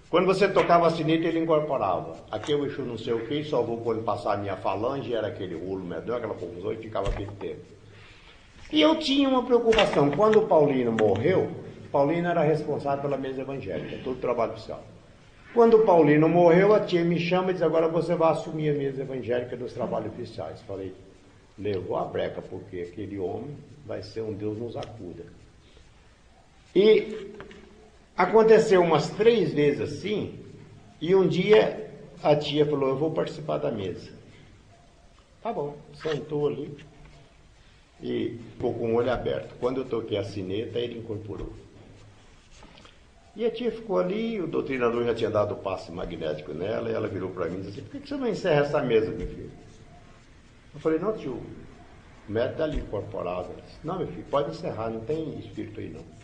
Quando você tocava a sineta, ele incorporava. Aqui eu Exu não sei o que, só vou quando passar a minha falange, era aquele rolo medonho, aquela confusão, e ficava aquele tempo. E eu tinha uma preocupação, quando o Paulino morreu, Paulino era responsável pela mesa evangélica, todo o trabalho oficial. Quando o Paulino morreu, a tia me chama e diz, agora você vai assumir a mesa evangélica dos trabalhos oficiais. Falei, levou a breca, porque aquele homem vai ser um Deus nos acuda. E aconteceu umas 3 vezes assim, e um dia a tia falou, eu vou participar da mesa. Tá bom, sentou ali e ficou com o olho aberto. Quando eu toquei a sineta, ele incorporou. E a tia ficou ali, o doutrinador já tinha dado o passe magnético nela, e ela virou para mim e disse assim, por que você não encerra essa mesa, meu filho? Eu falei, não, tio, o médico está ali incorporado. Ela disse, não, meu filho, pode encerrar, não tem espírito aí não.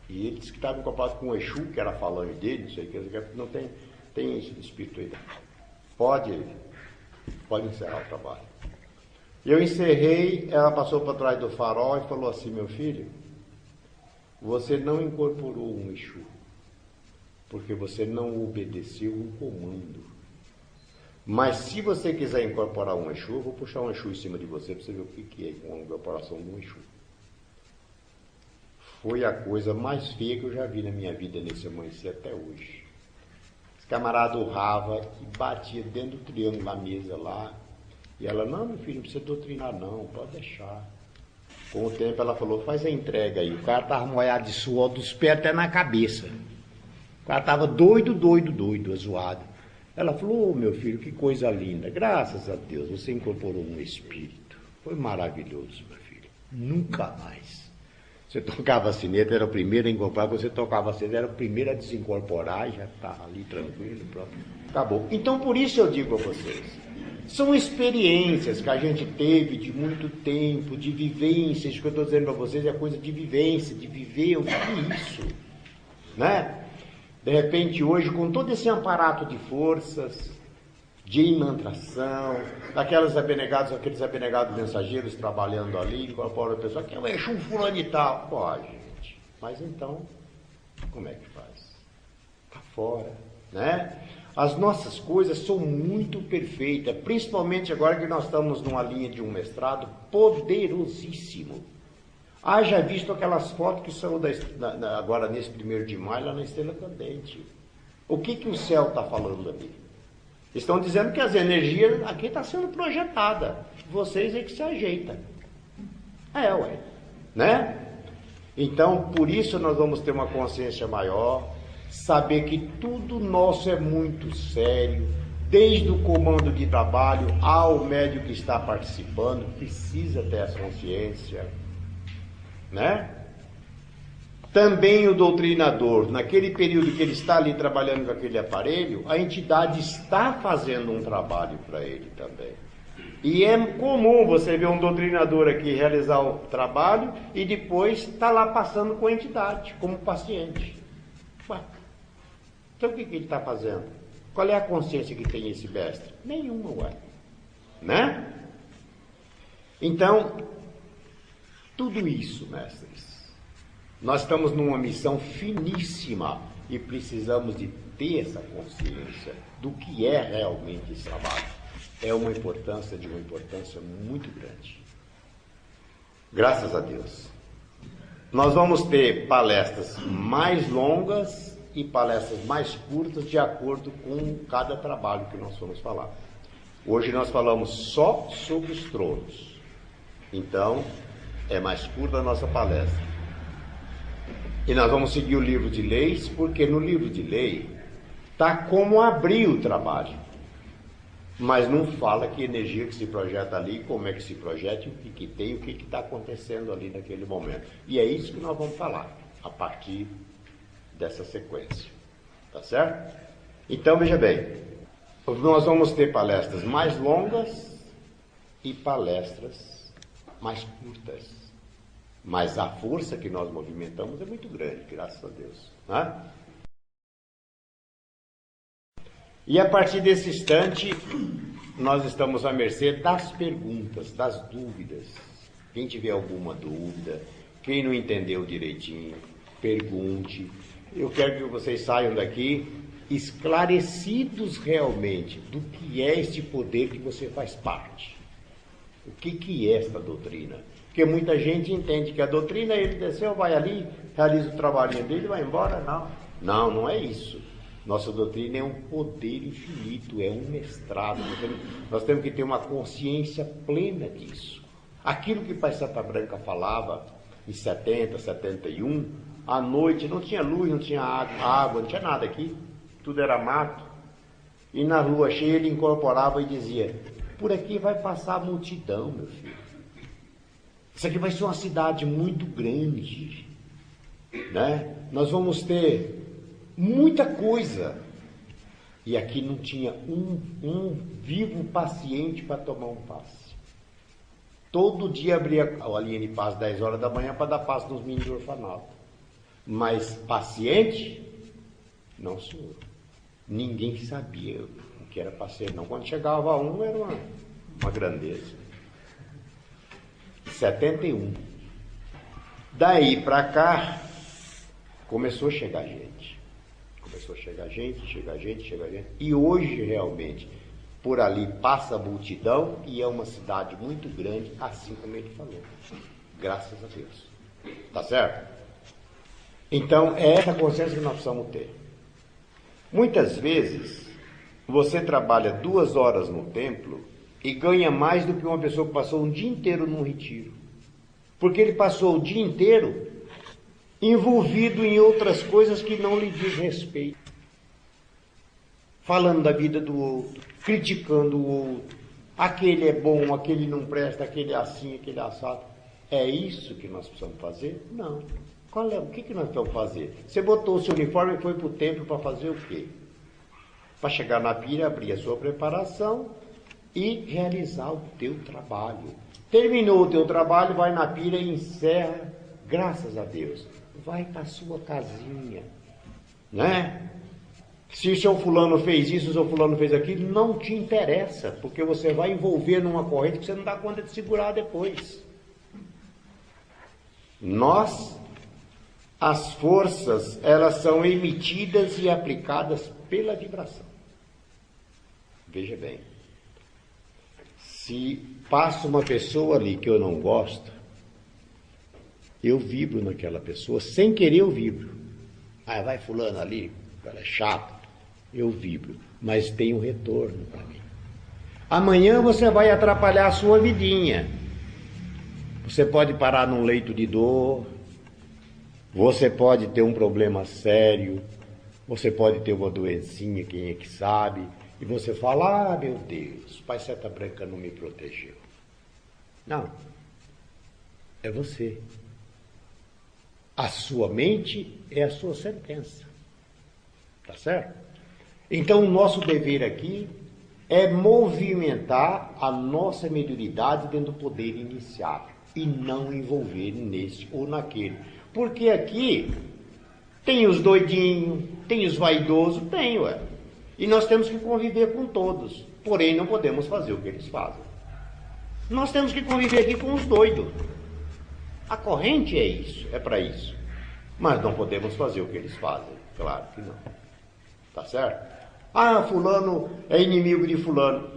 E ele disse que estava incorporado com o Exu, que era a falange dele, não sei o que, não tem espírito aí não. Pode encerrar o trabalho. E eu encerrei, ela passou para trás do farol e falou assim, meu filho, você não incorporou um Exu, porque você não obedeceu um comando. Mas se você quiser incorporar um Exu, eu vou puxar um Exu em cima de você para você ver o que é uma incorporação de um Exu. Foi a coisa mais feia que eu já vi na minha vida nesse amanhecer até hoje. Esse camarada urrava e batia dentro do triângulo da mesa lá. E ela, não, meu filho, não precisa doutrinar não, pode deixar. Com o tempo ela falou, faz a entrega aí. O cara estava molhado de suor dos pés até na cabeça. O cara estava doido, zoado. Ela falou, oh, meu filho, que coisa linda. Graças a Deus, você incorporou um espírito. Foi maravilhoso, meu filho. Nunca mais. Você tocava a sineta, era o primeiro a incorporar. Você tocava a sineta, era o primeiro a desincorporar. Já está ali tranquilo, pronto. Acabou. Então, por isso eu digo a vocês. São experiências que a gente teve de muito tempo, de vivências, que eu estou dizendo para vocês, é coisa de vivência, de viver, eu vi isso, né? De repente hoje, com todo esse aparato de forças, de imantração, aqueles abnegados mensageiros trabalhando ali, incorporam a pessoa, que é o Exu fulano e tal. Pô, gente, mas então, como é que faz? Está fora, né? As nossas coisas são muito perfeitas, principalmente agora que nós estamos numa linha de um mestrado poderosíssimo. Haja visto aquelas fotos que são agora nesse 1º de maio, lá na Estrela Cadente. O que o céu está falando ali? Estão dizendo que as energias aqui estão sendo projetadas. Vocês é que se ajeitam. Ué. Né? Então, por isso nós vamos ter uma consciência maior, saber que tudo nosso é muito sério, desde o comando de trabalho ao médico que está participando, precisa ter essa consciência, né? Também o doutrinador, naquele período que ele está ali trabalhando com aquele aparelho, a entidade está fazendo um trabalho para ele também. E é comum você ver um doutrinador aqui realizar o trabalho e depois está lá passando com a entidade, como paciente. Ué. Então o que ele está fazendo? Qual é a consciência que tem esse mestre? Nenhuma, ué. Né? Então, tudo isso, mestres, nós estamos numa missão finíssima e precisamos de ter essa consciência do que é realmente esse trabalho. É uma importância muito grande. Graças a Deus. Nós vamos ter palestras mais longas e palestras mais curtas de acordo com cada trabalho que nós vamos falar. Hoje nós falamos só sobre os tronos. Então, é mais curta a nossa palestra. E nós vamos seguir o livro de leis, porque no livro de lei está como abrir o trabalho. Mas não fala que energia que se projeta ali, como é que se projeta, o que tem, o que está acontecendo ali naquele momento. E é isso que nós vamos falar, a partir dessa sequência. Tá certo? Então, veja bem, nós vamos ter palestras mais longas e palestras mais curtas. Mas a força que nós movimentamos é muito grande, graças a Deus. Né? E a partir desse instante, nós estamos à mercê das perguntas, das dúvidas. Quem tiver alguma dúvida, quem não entendeu direitinho, pergunte. Eu quero que vocês saiam daqui esclarecidos realmente do que é este poder que você faz parte. O que é esta doutrina? Porque muita gente entende que a doutrina, ele desceu, vai ali, realiza o trabalhinho dele e vai embora. Não, não é isso. Nossa doutrina é um poder infinito, é um mestrado. Nós temos que ter uma consciência plena disso. Aquilo que Pai Santa Branca falava em 70, 71, à noite não tinha luz, não tinha água, não tinha nada aqui. Tudo era mato. E na lua cheia ele incorporava e dizia: por aqui vai passar a multidão, meu filho. Isso aqui vai ser uma cidade muito grande, né? Nós vamos ter muita coisa. E aqui não tinha um vivo paciente para tomar um passe. Todo dia abria a linha de passe 10 horas da manhã para dar passe nos meninos do orfanato. Mas paciente, não, senhor. Ninguém sabia o que era paciente, não. Quando chegava um, era uma grandeza. 71. Daí para cá, começou a chegar gente. Começou a chegar gente. E hoje, realmente, por ali passa a multidão e é uma cidade muito grande, assim como ele falou. Graças a Deus. Tá certo? Então, é essa consciência que nós precisamos ter. Muitas vezes, você trabalha 2 horas no templo e ganha mais do que uma pessoa que passou um dia inteiro num retiro. Porque ele passou o dia inteiro envolvido em outras coisas que não lhe diz respeito. Falando da vida do outro, criticando o outro. Aquele é bom, aquele não presta, aquele é assim, aquele é assado. É isso que nós precisamos fazer? Não. O que nós precisamos fazer? Você botou o seu uniforme e foi para o templo para fazer o quê? Para chegar na pira, abrir a sua preparação e realizar o teu trabalho. Terminou o teu trabalho, vai na pira e encerra, graças a Deus. Vai para a sua casinha, né? Se o seu fulano fez isso, o seu fulano fez aquilo, não te interessa, porque você vai envolver numa corrente que você não dá conta de segurar depois. As forças, elas são emitidas e aplicadas pela vibração. Veja bem, se passa uma pessoa ali que eu não gosto, eu vibro naquela pessoa, sem querer eu vibro. Ah, vai fulano ali, ela é chato. Eu vibro, mas tem um retorno para mim. Amanhã você vai atrapalhar a sua vidinha. Você pode parar num leito de dor, você pode ter um problema sério, você pode ter uma doencinha, quem é que sabe, e você fala: ah, meu Deus, Pai Santa Branca não me protegeu. Não, é você. A sua mente é a sua sentença. Tá certo? Então, o nosso dever aqui é movimentar a nossa mediunidade dentro do poder iniciado e não envolver nesse ou naquele. Porque aqui tem os doidinhos, tem os vaidosos, tem, ué. E nós temos que conviver com todos. Porém, não podemos fazer o que eles fazem. Nós temos que conviver aqui com os doidos. A corrente é isso, é para isso. Mas não podemos fazer o que eles fazem. Claro que não. Tá certo? Ah, fulano é inimigo de fulano.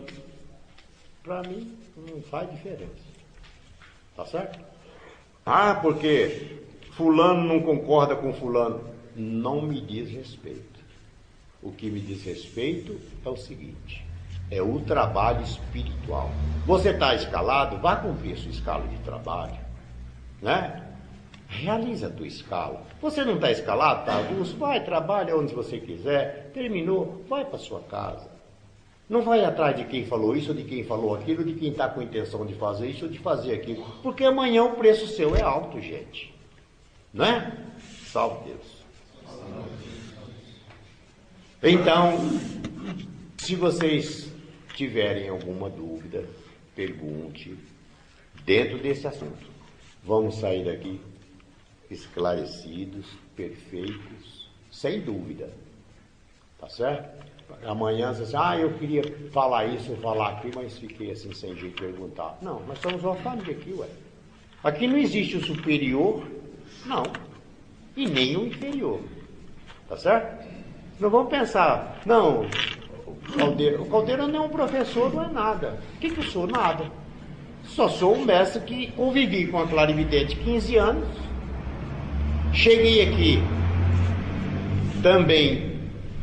Para mim, não faz diferença. Tá certo? Ah, porque fulano não concorda com fulano. Não me diz respeito. O que me diz respeito é o seguinte: é o trabalho espiritual. Você está escalado, vá cumprir a sua escala de trabalho, né? Realiza a tua escala. Você não está escalado? Está, Augusto? Vai, trabalha onde você quiser. Terminou, vai para sua casa. Não vai atrás de quem falou isso, ou de quem falou aquilo, de quem está com intenção de fazer isso ou de fazer aquilo. Porque amanhã o preço seu é alto, gente. Não é? Salve Deus. Então, se vocês tiverem alguma dúvida, pergunte dentro desse assunto. Vamos sair daqui esclarecidos, perfeitos, sem dúvida. Tá certo? Amanhã você diz, eu queria falar isso ou falar aquilo, mas fiquei assim sem jeito de perguntar. Não, nós somos uma família aqui, ué. Aqui não existe o superior, não, e nem o inferior. Tá certo? Não vamos pensar, não, o Caldeira não é um professor, não é nada. O que eu sou? Nada. Só sou um mestre que convivi com a clarividente 15 anos. Cheguei aqui também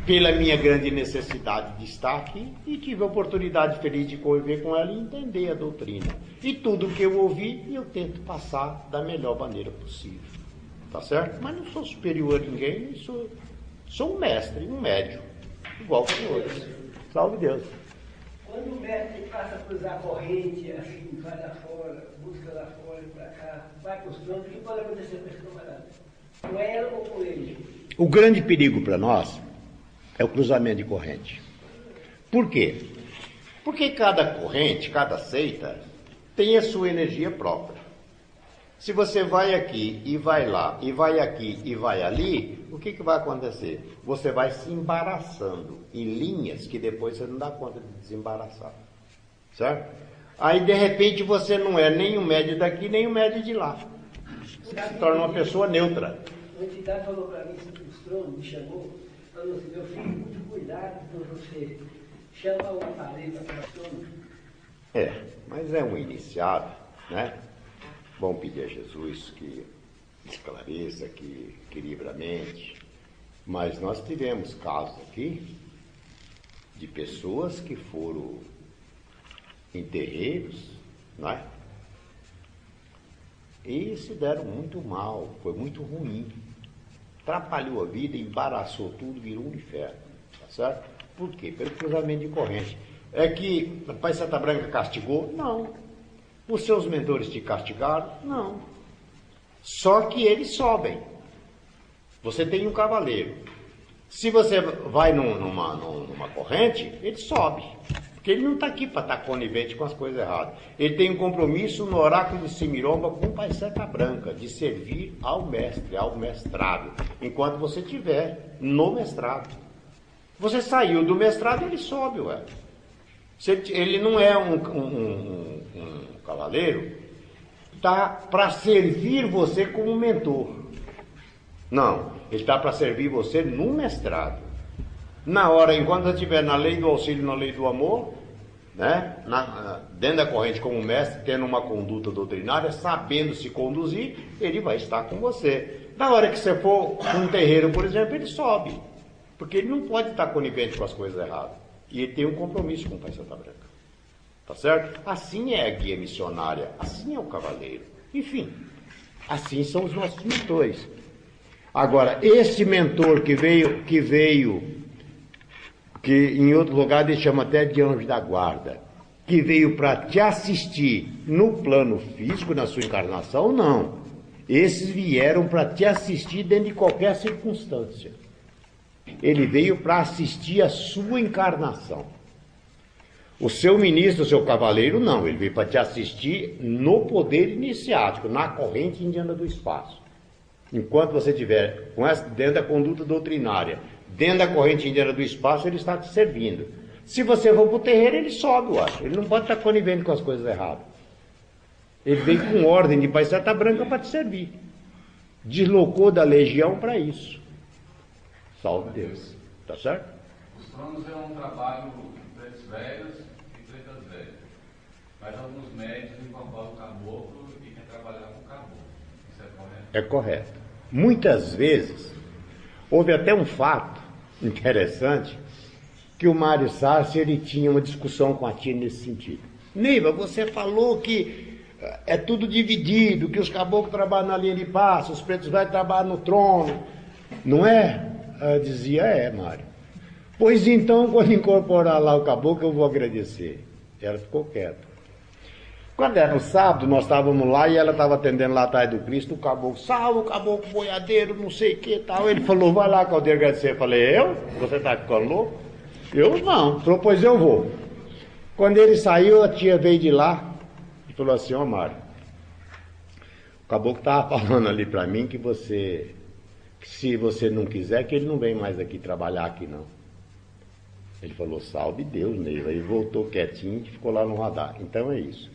pela minha grande necessidade de estar aqui e tive a oportunidade feliz de conviver com ela e entender a doutrina. E tudo que eu ouvi, eu tento passar da melhor maneira possível. Tá certo? Mas não sou superior a ninguém, sou um mestre, um médium, igual que os outros. Salve Deus. Quando o mestre passa a cruzar a corrente, assim, vai lá fora, busca lá fora e para cá, vai costurando, o que pode acontecer com esse camarada? Com ela ou com ele? O grande perigo para nós é o cruzamento de corrente. Por quê? Porque cada corrente, cada seita, tem a sua energia própria. Se você vai aqui e vai lá, e vai aqui e vai ali, o que vai acontecer? Você vai se embaraçando em linhas que depois você não dá conta de desembaraçar. Certo? Aí, de repente, você não é nem o médio daqui, nem o médio de lá. Você se torna uma pessoa neutra. A entidade falou para mim, se frustrou, me chamou, falou assim, meu filho, muito cuidado quando você chama o aparelho para a mas é um iniciado, né? Vamos pedir a Jesus que esclareça, que equilibre a mente. Mas nós tivemos casos aqui de pessoas que foram em terreiros, não é? E se deram muito mal, foi muito ruim. Atrapalhou a vida, embaraçou tudo, virou um inferno. Tá certo? Por quê? Pelo cruzamento de corrente. É que a Pai Santa Branca castigou? Não. Os seus mentores te castigaram? Não. Só que eles sobem. Você tem um cavaleiro. Se você vai numa corrente, ele sobe. Porque ele não está aqui para estar conivente com as coisas erradas. Ele tem um compromisso no oráculo de Simiromba com o Pai Santa Branca, de servir ao mestre, ao mestrado, enquanto você estiver no mestrado. Você saiu do mestrado, ele sobe, ué. Ele não é um cavaleiro, está para servir você como mentor. Não, ele está para servir você no mestrado. Na hora, enquanto você estiver na lei do auxílio, na lei do amor, né? Dentro da corrente como mestre, tendo uma conduta doutrinária, sabendo se conduzir, ele vai estar com você. Na hora que você for um terreiro, por exemplo, ele sobe. Porque ele não pode estar conivente com as coisas erradas. E ele tem um compromisso com o Pai Santa Branca. Tá certo? Assim é a guia missionária, assim é o cavaleiro. Enfim, assim são os nossos mentores. Agora, esse mentor que em outro lugar ele chama até de anjo da guarda, que veio para te assistir no plano físico, na sua encarnação, não. Esses vieram para te assistir dentro de qualquer circunstância. Ele veio para assistir a sua encarnação. O seu ministro, o seu cavaleiro, não. Ele veio para te assistir no poder iniciático, na corrente indiana do espaço. Enquanto você estiver dentro da conduta doutrinária, dentro da corrente indiana do espaço, ele está te servindo. Se você for para o terreiro, ele sobe, eu acho. Ele não pode estar conivente com as coisas erradas. Ele veio com ordem de Pai Santa Branca para te servir. Deslocou da legião para isso. Salve Deus. Tá certo? Os tronos é um trabalho de pretos velhos e pretas velhas. Mas alguns médicos incorporam o caboclo e quer trabalhar com o caboclo. Isso é correto? É correto. Muitas vezes, houve até um fato interessante, que o Mário Sarce, ele tinha uma discussão com a tia nesse sentido. Neiva, você falou que é tudo dividido, que os caboclos trabalham na linha de passe, os pretos velhos trabalham no trono. Não é? Ela dizia, Mário. Pois então, quando incorporar lá o caboclo, eu vou agradecer. Ela ficou quieta. Quando era no sábado, nós estávamos lá e ela estava atendendo lá atrás do Cristo, o caboclo, salve o caboclo boiadeiro, não sei o que tal. Ele falou, vai lá, Caldeiro, agradecer. Eu falei, eu? Você está ficando louco? Eu não. Falou, pois eu vou. Quando ele saiu, a tia veio de lá e falou assim, Mário, o caboclo estava falando ali para mim que se você não quiser, que ele não vem mais aqui trabalhar aqui não. Ele falou, salve Deus, Neiva. Aí voltou quietinho e ficou lá no radar. Então é isso.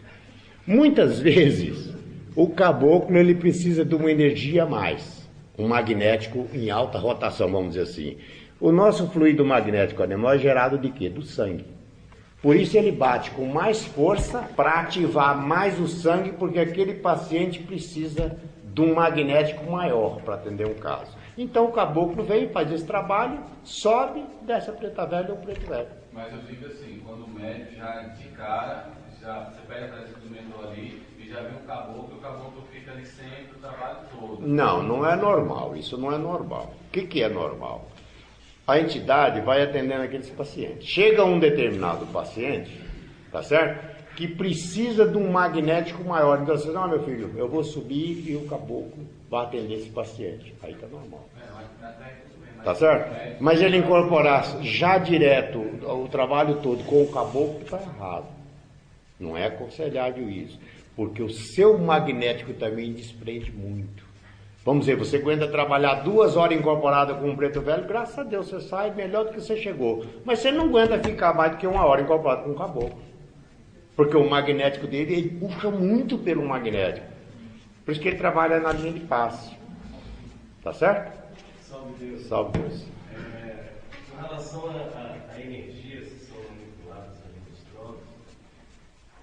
Muitas vezes, o caboclo ele precisa de uma energia a mais. Um magnético em alta rotação, vamos dizer assim. O nosso fluido magnético animal é gerado de quê? Do sangue. Por isso ele bate com mais força para ativar mais o sangue, porque aquele paciente precisa de um magnético maior para atender um caso. Então o caboclo vem, faz esse trabalho, sobe, desce a preta velha ou preto velho. Mas eu digo assim, quando o médico já de cara, você pega esse instrumento ali e já vê o caboclo fica ali sempre o trabalho todo. Não, não é normal, isso não é normal. O que é normal? A entidade vai atendendo aqueles pacientes. Chega um determinado paciente, tá certo? Que precisa de um magnético maior. Então você, não, meu filho, eu vou subir e o caboclo vai atender esse paciente. Aí tá normal. Tá certo? Mas ele incorporar já direto o trabalho todo com o caboclo tá errado. Não é aconselhável isso. Porque o seu magnético também desprende muito. Vamos dizer, você aguenta trabalhar 2 horas incorporada com um preto velho, graças a Deus você sai melhor do que você chegou. Mas você não aguenta ficar mais do que 1 hora incorporado com um caboclo. Porque o magnético dele, ele puxa muito pelo magnético. Por isso que ele trabalha na linha de passe. Tá certo? Salve Deus. Salve Deus. Com relação a energias que são manipuladas ali nos tronos,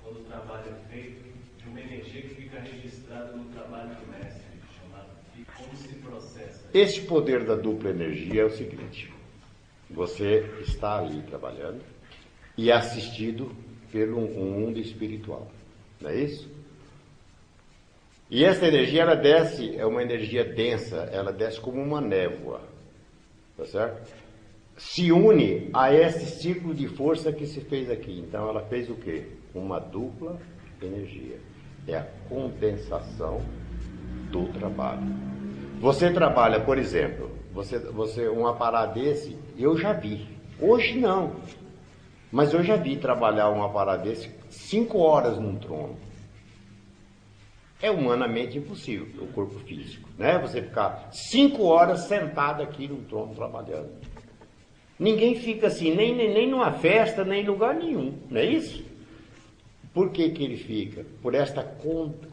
quando o trabalho é feito, de uma energia que fica registrada no trabalho do mestre, chamado, e como se processa? Esse poder da dupla energia é o seguinte: você está ali trabalhando e é assistido pelo mundo espiritual, não é isso? E essa energia, ela desce, é uma energia densa, ela desce como uma névoa, tá certo? Se une a esse ciclo de força que se fez aqui. Então ela fez o quê? Uma dupla energia. É a condensação do trabalho. Você trabalha, por exemplo, um aparato desse, eu já vi. Hoje não. Mas eu já vi trabalhar um aparato desse 5 horas num trono. É humanamente impossível, o corpo físico, né? Você ficar 5 horas sentado aqui num trono trabalhando. Ninguém fica assim, nem numa festa, nem em lugar nenhum, não é isso? Por que ele fica? Por esta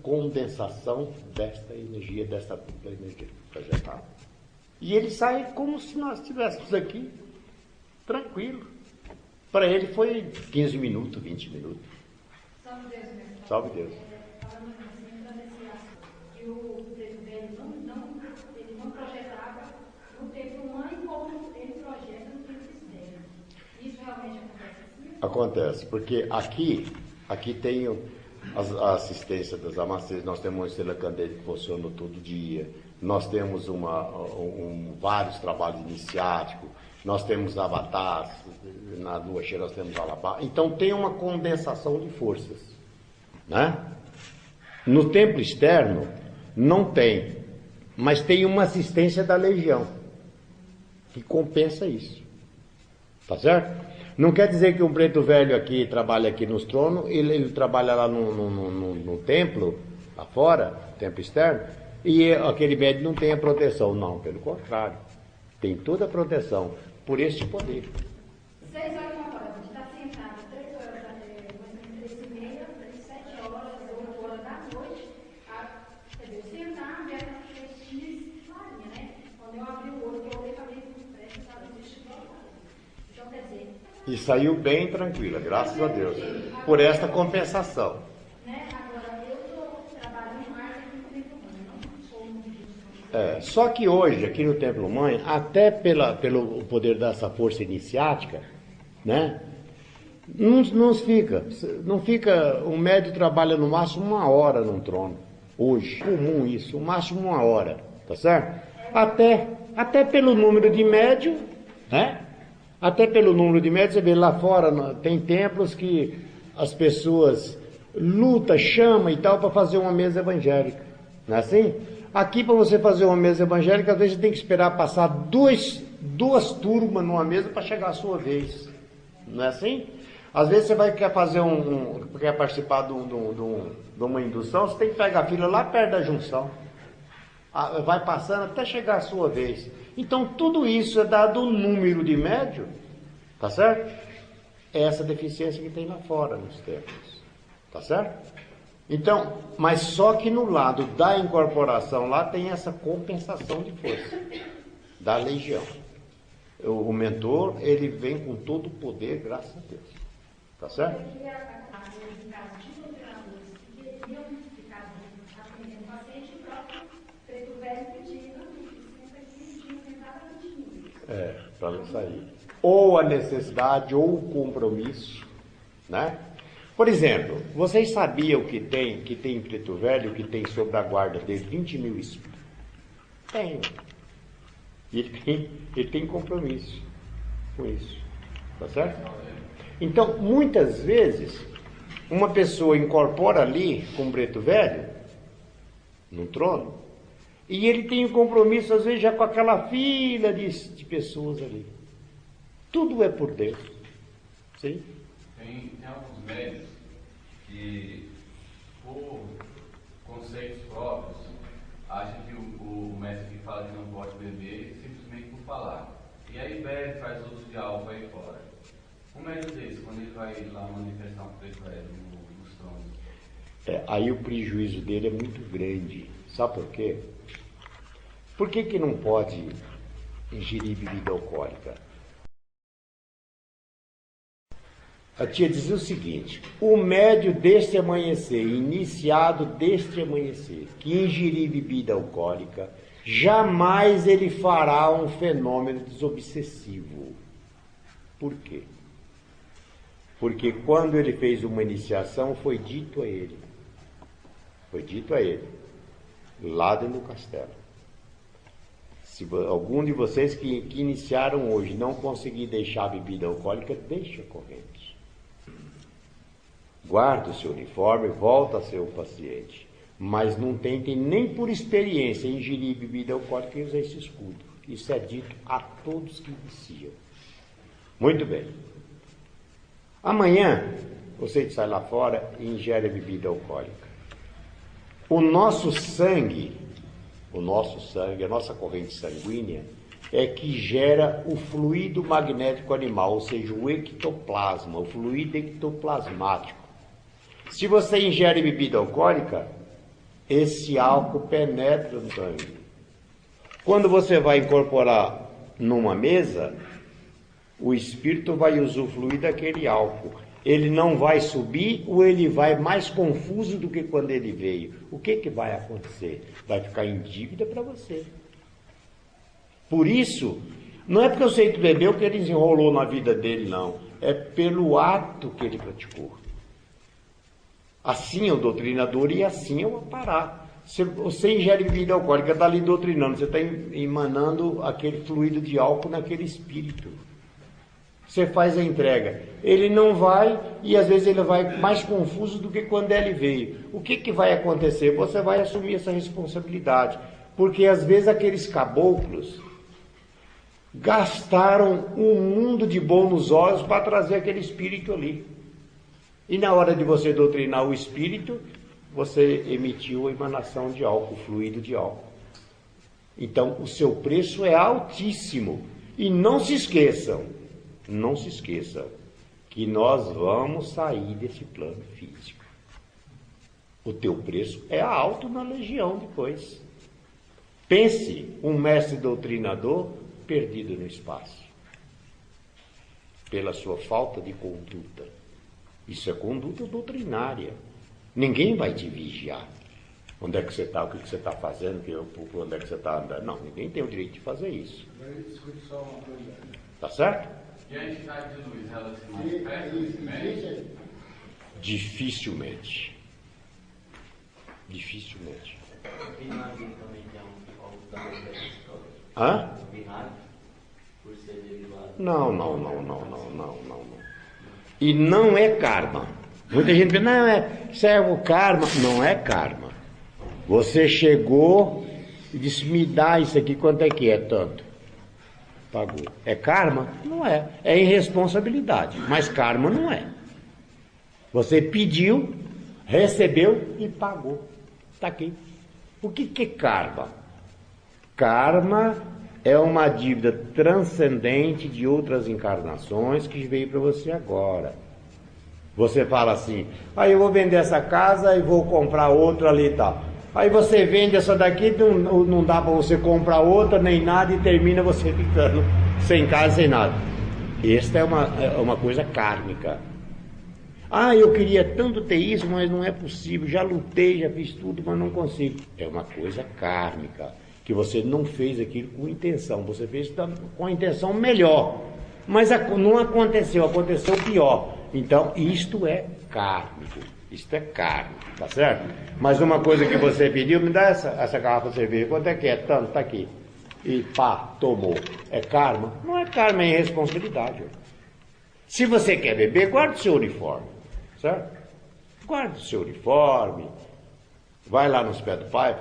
condensação desta energia, desta dupla energia projetada. E ele sai como se nós estivéssemos aqui, tranquilo. Para ele foi 15 minutos, 20 minutos. Salve Deus, mestre. Salve Deus. Falando assim, entrando nesse assunto, que o preto velho ele não projetava no tempo mãe como ele projeta no tempo externo. Isso realmente acontece assim? Acontece, porque aqui tem a assistência das amacês, nós temos uma estrela candeia que funciona todo dia, nós temos vários trabalhos iniciáticos, nós temos avatares, na lua cheia nós temos alabá. Então tem uma condensação de forças, né? No templo externo não tem, mas tem uma assistência da legião que compensa isso, tá certo? Não quer dizer que um preto velho aqui trabalha aqui nos tronos, ele trabalha lá no templo, lá fora, templo externo, e aquele médico não tem a proteção. Não, pelo contrário, tem toda a proteção por este poder. 6 horas da hora, a gente está sentado 3 horas da noite, 3h30, 7 horas, 8 horas da noite, quer dizer, sentar, ver as festinhas farinha, né? Quando eu abri o olho, que eu olhei para dentro do prédio, estava vestido. Então, quer dizer... E saiu bem tranquila, graças a Deus, por esta compensação. Né? Agora, eu estou trabalhando mais aqui no Templo Mãe, não sou um vídeo. Só que hoje, aqui no Templo Mãe, até pelo poder dessa força iniciática, né? Não fica, o médio trabalha no máximo 1 hora num trono. Hoje, comum isso, no máximo 1 hora, tá certo? Até pelo número de médio, né? Até pelo número de médios, você vê lá fora, tem templos que as pessoas lutam, chamam e tal para fazer uma mesa evangélica. Não é assim? Aqui, para você fazer uma mesa evangélica, às vezes você tem que esperar passar duas turmas numa mesa para chegar a sua vez. Não é assim? Às vezes você quer fazer quer participar de uma indução, você tem que pegar a fila lá perto da junção. Vai passando até chegar a sua vez. Então, tudo isso é dado o número de médio, tá certo? É essa deficiência que tem lá fora nos templos, tá certo? Então, mas só que no lado da incorporação lá tem essa compensação de força da legião. O mentor, ele vem com todo o poder, graças a Deus, tá certo? Para não sair. Ou a necessidade, ou o compromisso, né? Por exemplo, vocês sabiam que tem em Preto Velho, que tem sob a guarda dele 20 mil espíritos? Tem. Ele tem compromisso com isso, tá certo? Então, muitas vezes, uma pessoa incorpora ali com o Preto Velho, no trono, e ele tem um compromisso, às vezes, já com aquela fila de pessoas ali. Tudo é por Deus. Sim? Tem alguns médios que, por conceitos próprios, acham que o mestre que fala que não pode beber simplesmente por falar. E aí bebe, faz uso de álcool aí fora. Um médio desse, quando ele vai lá manifestar um preto velho nos tronos? Aí o prejuízo dele é muito grande. Sabe por quê? Por que não pode ingerir bebida alcoólica? A tia dizia o seguinte: o médio deste amanhecer, iniciado deste amanhecer, que ingerir bebida alcoólica, jamais ele fará um fenômeno desobsessivo. Por quê? Porque quando ele fez uma iniciação, foi dito a ele, lá dentro do castelo: se algum de vocês que iniciaram hoje não conseguir deixar a bebida alcoólica, deixa a corrente. Guarda o seu uniforme, volta a ser o paciente. Mas não tentem nem por experiência ingerir bebida alcoólica e usar esse escudo. Isso é dito a todos que iniciam. Muito bem. Amanhã, você sai lá fora e ingere a bebida alcoólica. O nosso sangue, a nossa corrente sanguínea, é que gera o fluido magnético animal, ou seja, o ectoplasma, o fluido ectoplasmático. Se você ingere bebida alcoólica, esse álcool penetra no sangue. Quando você vai incorporar numa mesa, o espírito vai usufruir daquele álcool. Ele não vai subir ou ele vai mais confuso do que quando ele veio. O que vai acontecer? Vai ficar em dívida para você. Por isso, não é porque eu sei que bebeu que ele desenrolou na vida dele, não. É pelo ato que ele praticou. Assim é o doutrinador e assim é o aparato. Você ingere bebida alcoólica, está ali doutrinando, você está emanando aquele fluido de álcool naquele espírito. Você faz a entrega. Ele não vai, e às vezes ele vai mais confuso do que quando ele veio. O que vai acontecer? Você vai assumir essa responsabilidade. Porque às vezes aqueles caboclos gastaram um mundo de bom nos olhos para trazer aquele espírito ali. E na hora de você doutrinar o espírito, você emitiu a emanação de álcool, fluido de álcool. Então, o seu preço é altíssimo. E não se esqueçam, que nós vamos sair desse plano físico. O teu preço é alto na legião depois. Pense, um mestre doutrinador perdido no espaço, pela sua falta de conduta. Isso é conduta doutrinária. Ninguém vai te vigiar. Onde é que você está, o que você está fazendo, onde é que você está andando. Não, ninguém tem o direito de fazer isso. Tá certo? E a entidade de luz, ela se manifesta nesse médium? Dificilmente. Dificilmente. Vinagre também tem algo também da história. Hã? Vinagre, por ser derivado. Não. E não é karma. Muita gente pensa, não, isso é o karma. Não é karma. Você chegou e disse, me dá isso aqui, quanto é que é? Tanto. Pagou. É karma? Não é. É irresponsabilidade. Mas karma não é. Você pediu, recebeu e pagou. Está aqui. O que é karma? Karma é uma dívida transcendente de outras encarnações que veio para você agora. Você fala assim, eu vou vender essa casa e vou comprar outra ali e tal. Aí você vende essa daqui, não dá para você comprar outra, nem nada, e termina você ficando sem casa, sem nada. Esta é uma coisa kármica. Eu queria tanto ter isso, mas não é possível. Já lutei, já fiz tudo, mas não consigo. É uma coisa kármica, que você não fez aquilo com intenção. Você fez com a intenção melhor. Mas não aconteceu, aconteceu pior. Então, isto é kármico. Isto é kármico, tá certo? Mas uma coisa que você pediu, me dá essa garrafa de cerveja. Quanto é que é? Tanto, tá aqui. E pá, tomou. É karma? Não é karma, é irresponsabilidade. Se você quer beber, guarde o seu uniforme. Certo? Guarde o seu uniforme, vai lá nos pés do pai,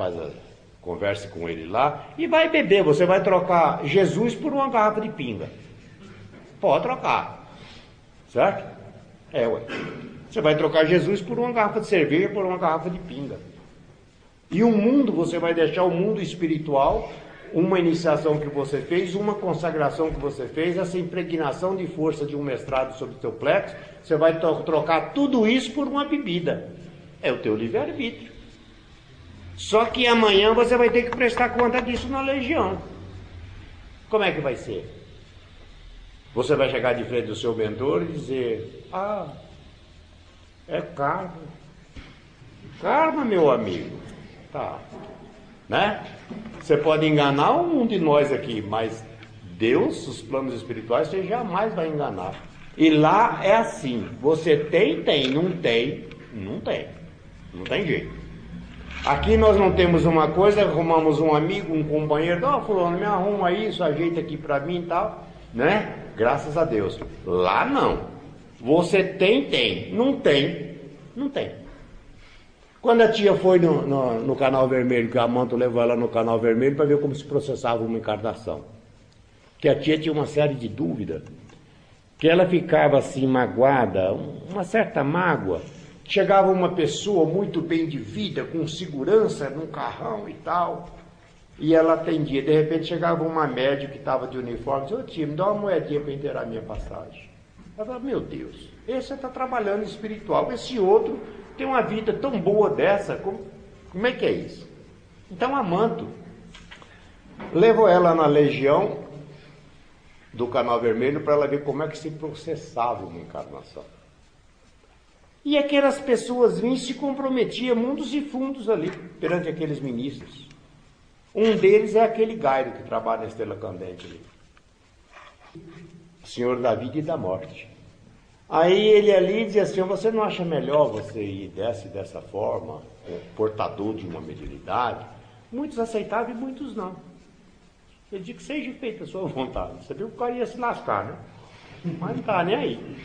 converse com ele lá e vai beber. Você vai trocar Jesus por uma garrafa de pinga. Pode trocar. Certo? Você vai trocar Jesus por uma garrafa de cerveja, por uma garrafa de pinga. E o mundo, você vai deixar o mundo espiritual, uma iniciação que você fez, uma consagração que você fez, essa impregnação de força de um mestrado sobre o teu plexo, você vai trocar tudo isso por uma bebida. É o teu livre-arbítrio. Só que amanhã você vai ter que prestar conta disso na legião. Como é que vai ser? Você vai chegar de frente do seu mentor e dizer, é karma. Karma, meu amigo. Tá. Né? Você pode enganar um de nós aqui, mas Deus, os planos espirituais, você jamais vai enganar. E lá é assim, você tem, não tem, não tem. Não tem jeito. Aqui nós não temos uma coisa, arrumamos um amigo, um companheiro, fulano, me arruma isso, ajeita aqui pra mim e tal, né? Graças a Deus. Lá não. Você tem, não tem, não tem. Quando a tia foi no Canal Vermelho, que a Manto levou ela no Canal Vermelho para ver como se processava uma encarnação. Que a tia tinha uma série de dúvidas, que ela ficava assim magoada, uma certa mágoa. Chegava uma pessoa muito bem de vida, com segurança, num carrão e tal, e ela atendia. De repente chegava uma médica que estava de uniforme e disse, tia, me dá uma moedinha para inteirar a minha passagem. Ela falava, meu Deus, esse está trabalhando espiritual, esse outro tem uma vida tão boa dessa, como é que é isso? Então a Manto levou ela na legião do Canal Vermelho para ela ver como é que se processava uma encarnação. E aquelas pessoas vinham e se comprometiam mundos e fundos ali, perante aqueles ministros. Um deles é aquele Gairo que trabalha na Estrela Candente ali. Senhor da vida e da morte. Aí ele ali dizia assim, você não acha melhor você ir dessa forma, portador de uma mediunidade? Muitos aceitavam e muitos não. Ele disse que seja feita a sua vontade. Você viu que o cara ia se lascar, né? Mas não está nem aí.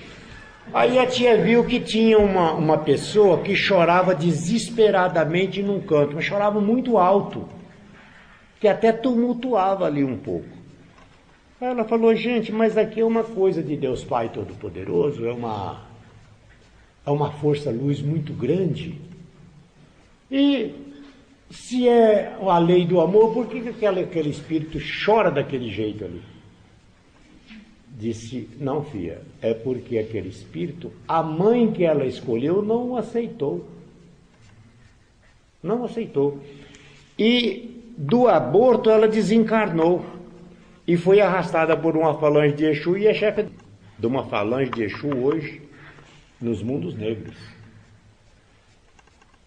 Aí a tia viu que tinha uma pessoa que chorava desesperadamente num canto, mas chorava muito alto, que até tumultuava ali um pouco. Aí ela falou, gente, mas aqui é uma coisa de Deus Pai Todo-Poderoso, é uma força-luz muito grande. E se é a lei do amor, por que aquele espírito chora daquele jeito ali? Disse, não, filha, é porque aquele espírito, a mãe que ela escolheu não o aceitou. Não aceitou. E do aborto ela desencarnou. E foi arrastada por uma falange de Exu e é chefe de uma falange de Exu hoje nos mundos negros.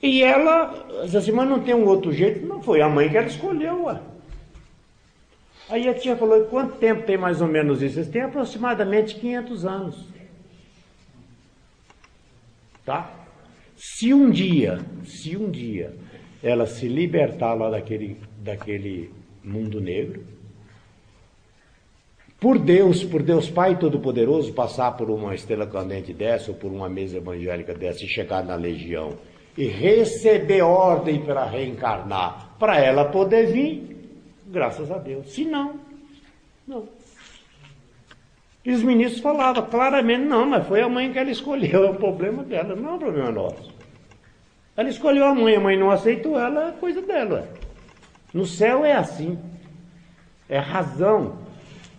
E ela disse assim, mas não tem um outro jeito? Não, foi a mãe que ela escolheu, ué. Aí a tia falou, quanto tempo tem mais ou menos isso? Eles têm aproximadamente 500 anos. Tá? Se um dia ela se libertar lá daquele mundo negro, por Deus Pai Todo-Poderoso, passar por uma estrela cadente dessa, ou por uma mesa evangélica dessa, e chegar na legião, e receber ordem para reencarnar, para ela poder vir, graças a Deus. Se não, não. E os ministros falavam claramente, não, mas foi a mãe que ela escolheu, é o problema dela, não é o problema nosso. Ela escolheu a mãe não aceitou ela, é coisa dela. No céu é assim, é razão.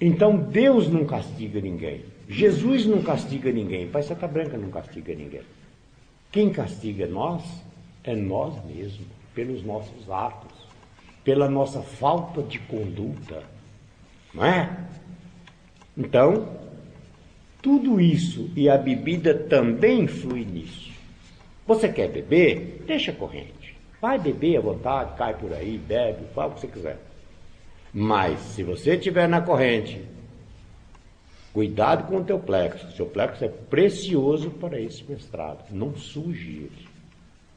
Então Deus não castiga ninguém, Jesus não castiga ninguém, Pai Santa Branca não castiga ninguém. Quem castiga nós é nós mesmos, pelos nossos atos, pela nossa falta de conduta, não é? Então, tudo isso e a bebida também influi nisso. Você quer beber? Deixa a corrente. Vai beber à vontade, cai por aí, bebe, fala o que você quiser. Mas, se você estiver na corrente, cuidado com o teu plexo. O seu plexo é precioso para esse mestrado. Não suje ele.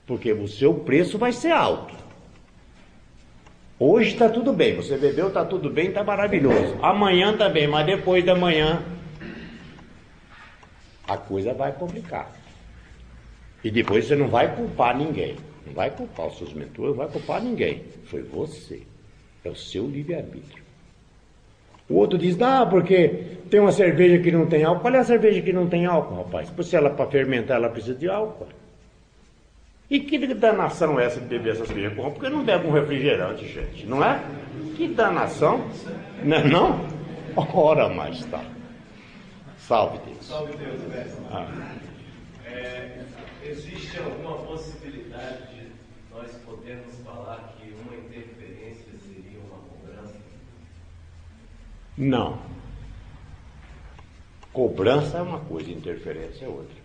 Porque o seu preço vai ser alto. Hoje está tudo bem. Você bebeu, está tudo bem, está maravilhoso. Amanhã também, mas depois da manhã a coisa vai complicar. E depois você não vai culpar ninguém. Não vai culpar os seus mentores, não vai culpar ninguém. Foi você. É o seu livre-arbítrio. O outro diz, porque tem uma cerveja que não tem álcool. Qual é a cerveja que não tem álcool, rapaz? Se ela para fermentar, ela precisa de álcool. E que danação é essa de beber essa cerveja? Porque não bebe um refrigerante, gente, não é? Que danação, não é não? Ora mais tá. Salve Deus. Salve Deus, mestre. Existe alguma possibilidade de nós podermos falar que uma interferência seria uma cobrança? Não. Cobrança é uma coisa, interferência é outra.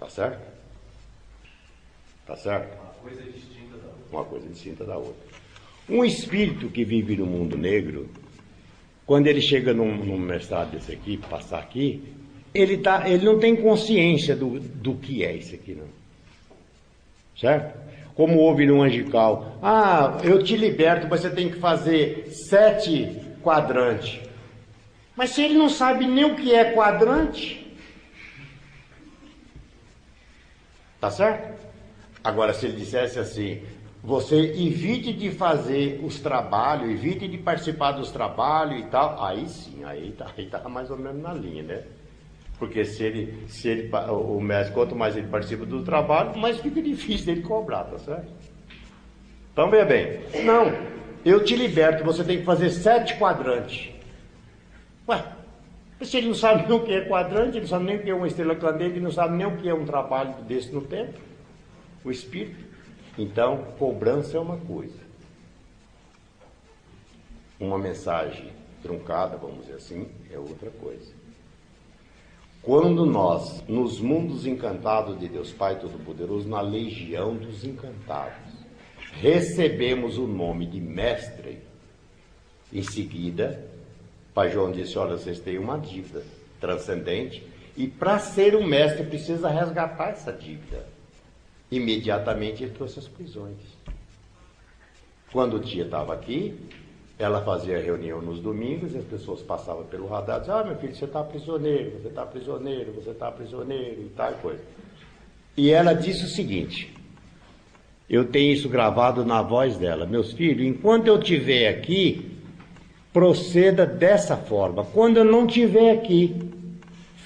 Tá certo? Tá certo? Uma coisa distinta da outra. Uma coisa distinta da outra. Um espírito que vive no mundo negro, quando ele chega num mestrado desse aqui, passar aqui, ele não tem consciência do que é isso aqui, não. Certo? Como houve no Angical. Eu te liberto, você tem que fazer 7 quadrantes. Mas se ele não sabe nem o que é quadrante, tá certo? Agora, se ele dissesse assim, você evite de fazer os trabalhos, evite de participar dos trabalhos e tal, aí sim, aí tá mais ou menos na linha, né? Porque o mestre, quanto mais ele participa do trabalho, mais fica difícil dele cobrar, tá certo? Então, veja bem, não, eu te liberto, você tem que fazer 7 quadrantes. Ué, se ele não sabe nem o que é quadrante, ele não sabe nem o que é uma estrela cadente, ele não sabe nem o que é um trabalho desse no tempo, o espírito. Então, cobrança é uma coisa. Uma mensagem truncada, vamos dizer assim, é outra coisa. Quando nós, nos mundos encantados de Deus Pai Todo-Poderoso, na legião dos encantados, recebemos o nome de mestre, em seguida, Pai João disse, olha, vocês têm uma dívida transcendente, e para ser um mestre precisa resgatar essa dívida. Imediatamente ele trouxe as prisões. Quando a tia estava aqui, ela fazia reunião nos domingos, e as pessoas passavam pelo radar e diziam, meu filho, você está prisioneiro, você está prisioneiro, você está prisioneiro, e tal coisa. E ela disse o seguinte, eu tenho isso gravado na voz dela, meus filhos, enquanto eu estiver aqui, proceda dessa forma. Quando eu não estiver aqui,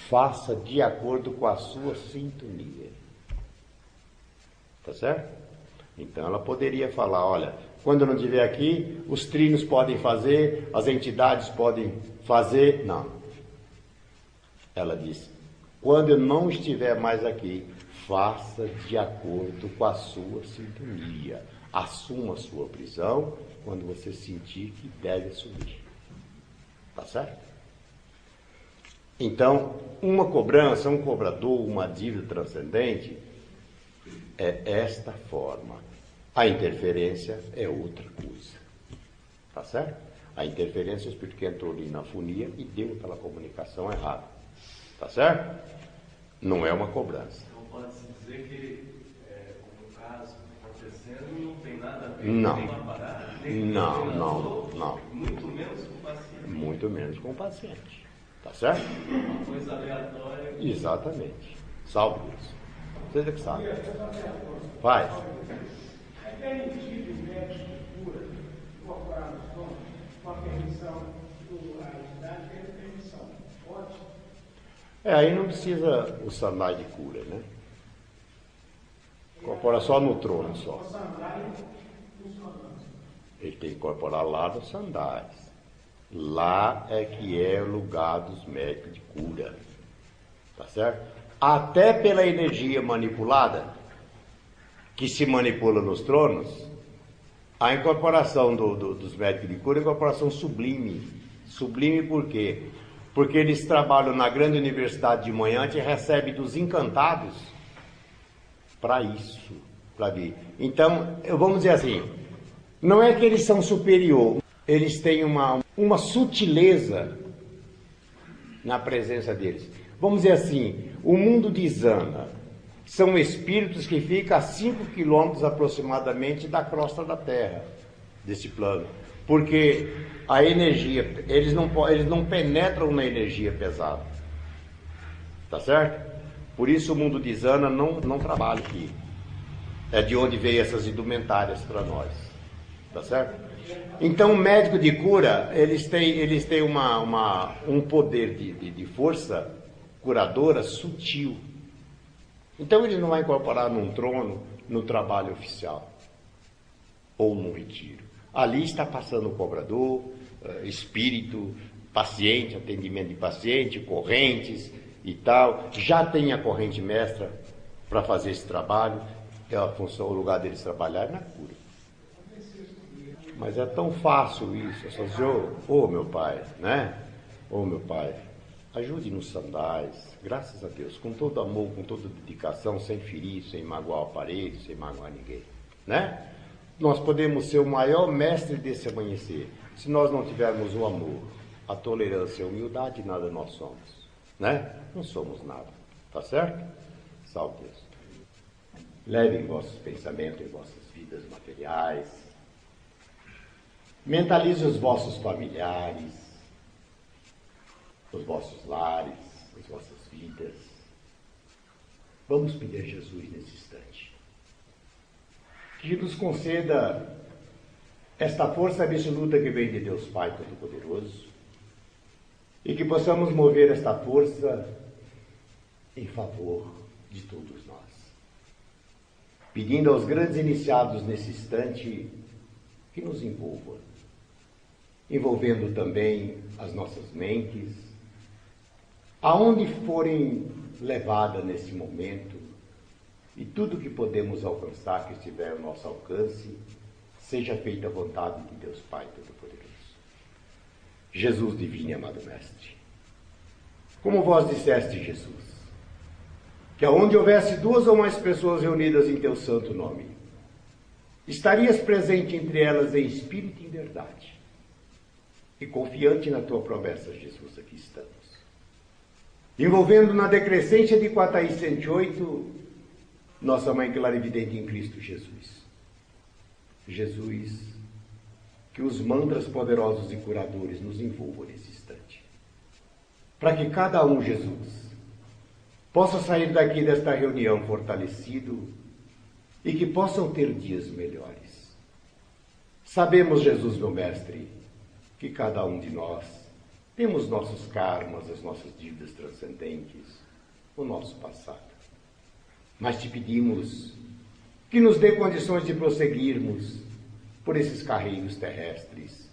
faça de acordo com a sua sintonia. Tá certo? Então ela poderia falar, olha, quando eu não estiver aqui, os trinos podem fazer, as entidades podem fazer. Não. Ela disse, quando eu não estiver mais aqui, faça de acordo com a sua sintonia. Assuma a sua prisão quando você sentir que deve assumir. Tá certo? Então, uma cobrança, um cobrador, uma dívida transcendente, é esta forma. A interferência é outra coisa. Tá certo? A interferência, o espírito que entrou ali na fonia e deu aquela comunicação errada. Tá certo? Não é uma cobrança. Então pode-se dizer que, como o caso acontecendo, não tem nada a ver Não. com a parada, nem com o Não, treinador, não. muito menos com o paciente. Muito menos com o paciente. Tá certo? Uma coisa aleatória. Exatamente. Salve Deus. Vocês é que sabem. Faz. É permitido os médicos de cura incorporar no sono com a permissão a entidade tem permissão. Pode? Aí não precisa o sandai de cura, né? Incorpora só no trono só. O sandália funcionando. Ele tem que incorporar lá nos sandais. Lá é que é o lugar dos médicos de cura. Tá certo? Até pela energia manipulada, que se manipula nos tronos, a incorporação dos médicos de cura é incorporação sublime. Sublime por quê? Porque eles trabalham na grande universidade de manhã e recebem dos encantados para isso, para vir. Então, vamos dizer assim, não é que eles são superiores, eles têm uma sutileza na presença deles. Vamos dizer assim, o mundo de Zana são espíritos que ficam a 5 quilômetros aproximadamente da crosta da Terra, desse plano. Porque a energia, eles não penetram na energia pesada. Tá certo? Por isso o mundo de Zana não trabalha aqui. É de onde veio essas indumentárias para nós. Tá certo? Então o médico de cura, eles têm um poder de força curadora sutil. Então ele não vai incorporar num trono, no trabalho oficial. Ou num retiro. Ali está passando o cobrador, espírito, paciente, atendimento de paciente, correntes e tal. Já tem a corrente mestra para fazer esse trabalho. A função, o lugar deles trabalhar é na cura. Mas é tão fácil isso. Só dizer, ô meu pai, né? Ô meu pai, ajude nos sandais, graças a Deus, com todo amor, com toda dedicação, sem ferir, sem magoar o aparelho, sem magoar ninguém, né? Nós podemos ser o maior mestre desse amanhecer. Se nós não tivermos o amor, a tolerância, a humildade, nada nós somos, né? Não somos nada, tá certo? Salve Deus. Levem vossos pensamentos em vossas vidas materiais. Mentalize os vossos familiares, os vossos lares, as vossas vidas. Vamos pedir a Jesus nesse instante que nos conceda esta força absoluta que vem de Deus Pai Todo-Poderoso e que possamos mover esta força em favor de todos nós. Pedindo aos grandes iniciados nesse instante que nos envolvam, envolvendo também as nossas mentes, aonde forem levadas nesse momento, e tudo que podemos alcançar, que estiver ao nosso alcance, seja feita a vontade de Deus Pai Todo-Poderoso. Jesus divino e amado Mestre, como vós disseste, Jesus, que aonde houvesse 2 ou mais pessoas reunidas em teu santo nome, estarias presente entre elas em espírito e em verdade. E confiante na tua promessa, Jesus, aqui estamos. Envolvendo na decrescência de Quataí 108, nossa Mãe Clarividente em Cristo Jesus. Jesus, que os mantras poderosos e curadores nos envolvam nesse instante. Para que cada um, Jesus, possa sair daqui desta reunião fortalecido e que possam ter dias melhores. Sabemos, Jesus, meu Mestre, que cada um de nós temos nossos karmas, as nossas dívidas transcendentes, o nosso passado. Mas te pedimos que nos dê condições de prosseguirmos por esses carreiros terrestres,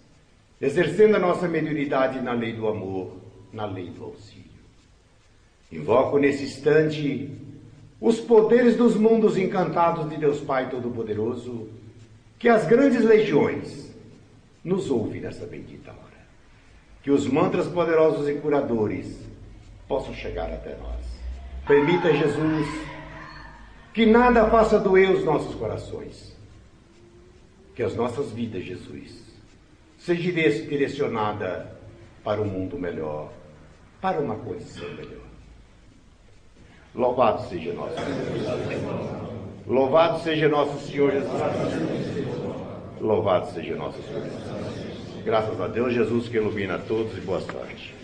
exercendo a nossa mediunidade na lei do amor, na lei do auxílio. Invoco nesse instante os poderes dos mundos encantados de Deus Pai Todo-Poderoso, que as grandes legiões nos ouvem nessa bendita hora. Que os mantras poderosos e curadores possam chegar até nós. Permita, Jesus, que nada faça doer os nossos corações. Que as nossas vidas, Jesus, seja direcionada para um mundo melhor, para uma condição melhor. Louvado seja nosso Deus. Louvado seja nosso Senhor Jesus. Louvado seja nosso Senhor Jesus. Graças a Deus, Jesus que ilumina a todos e boa sorte.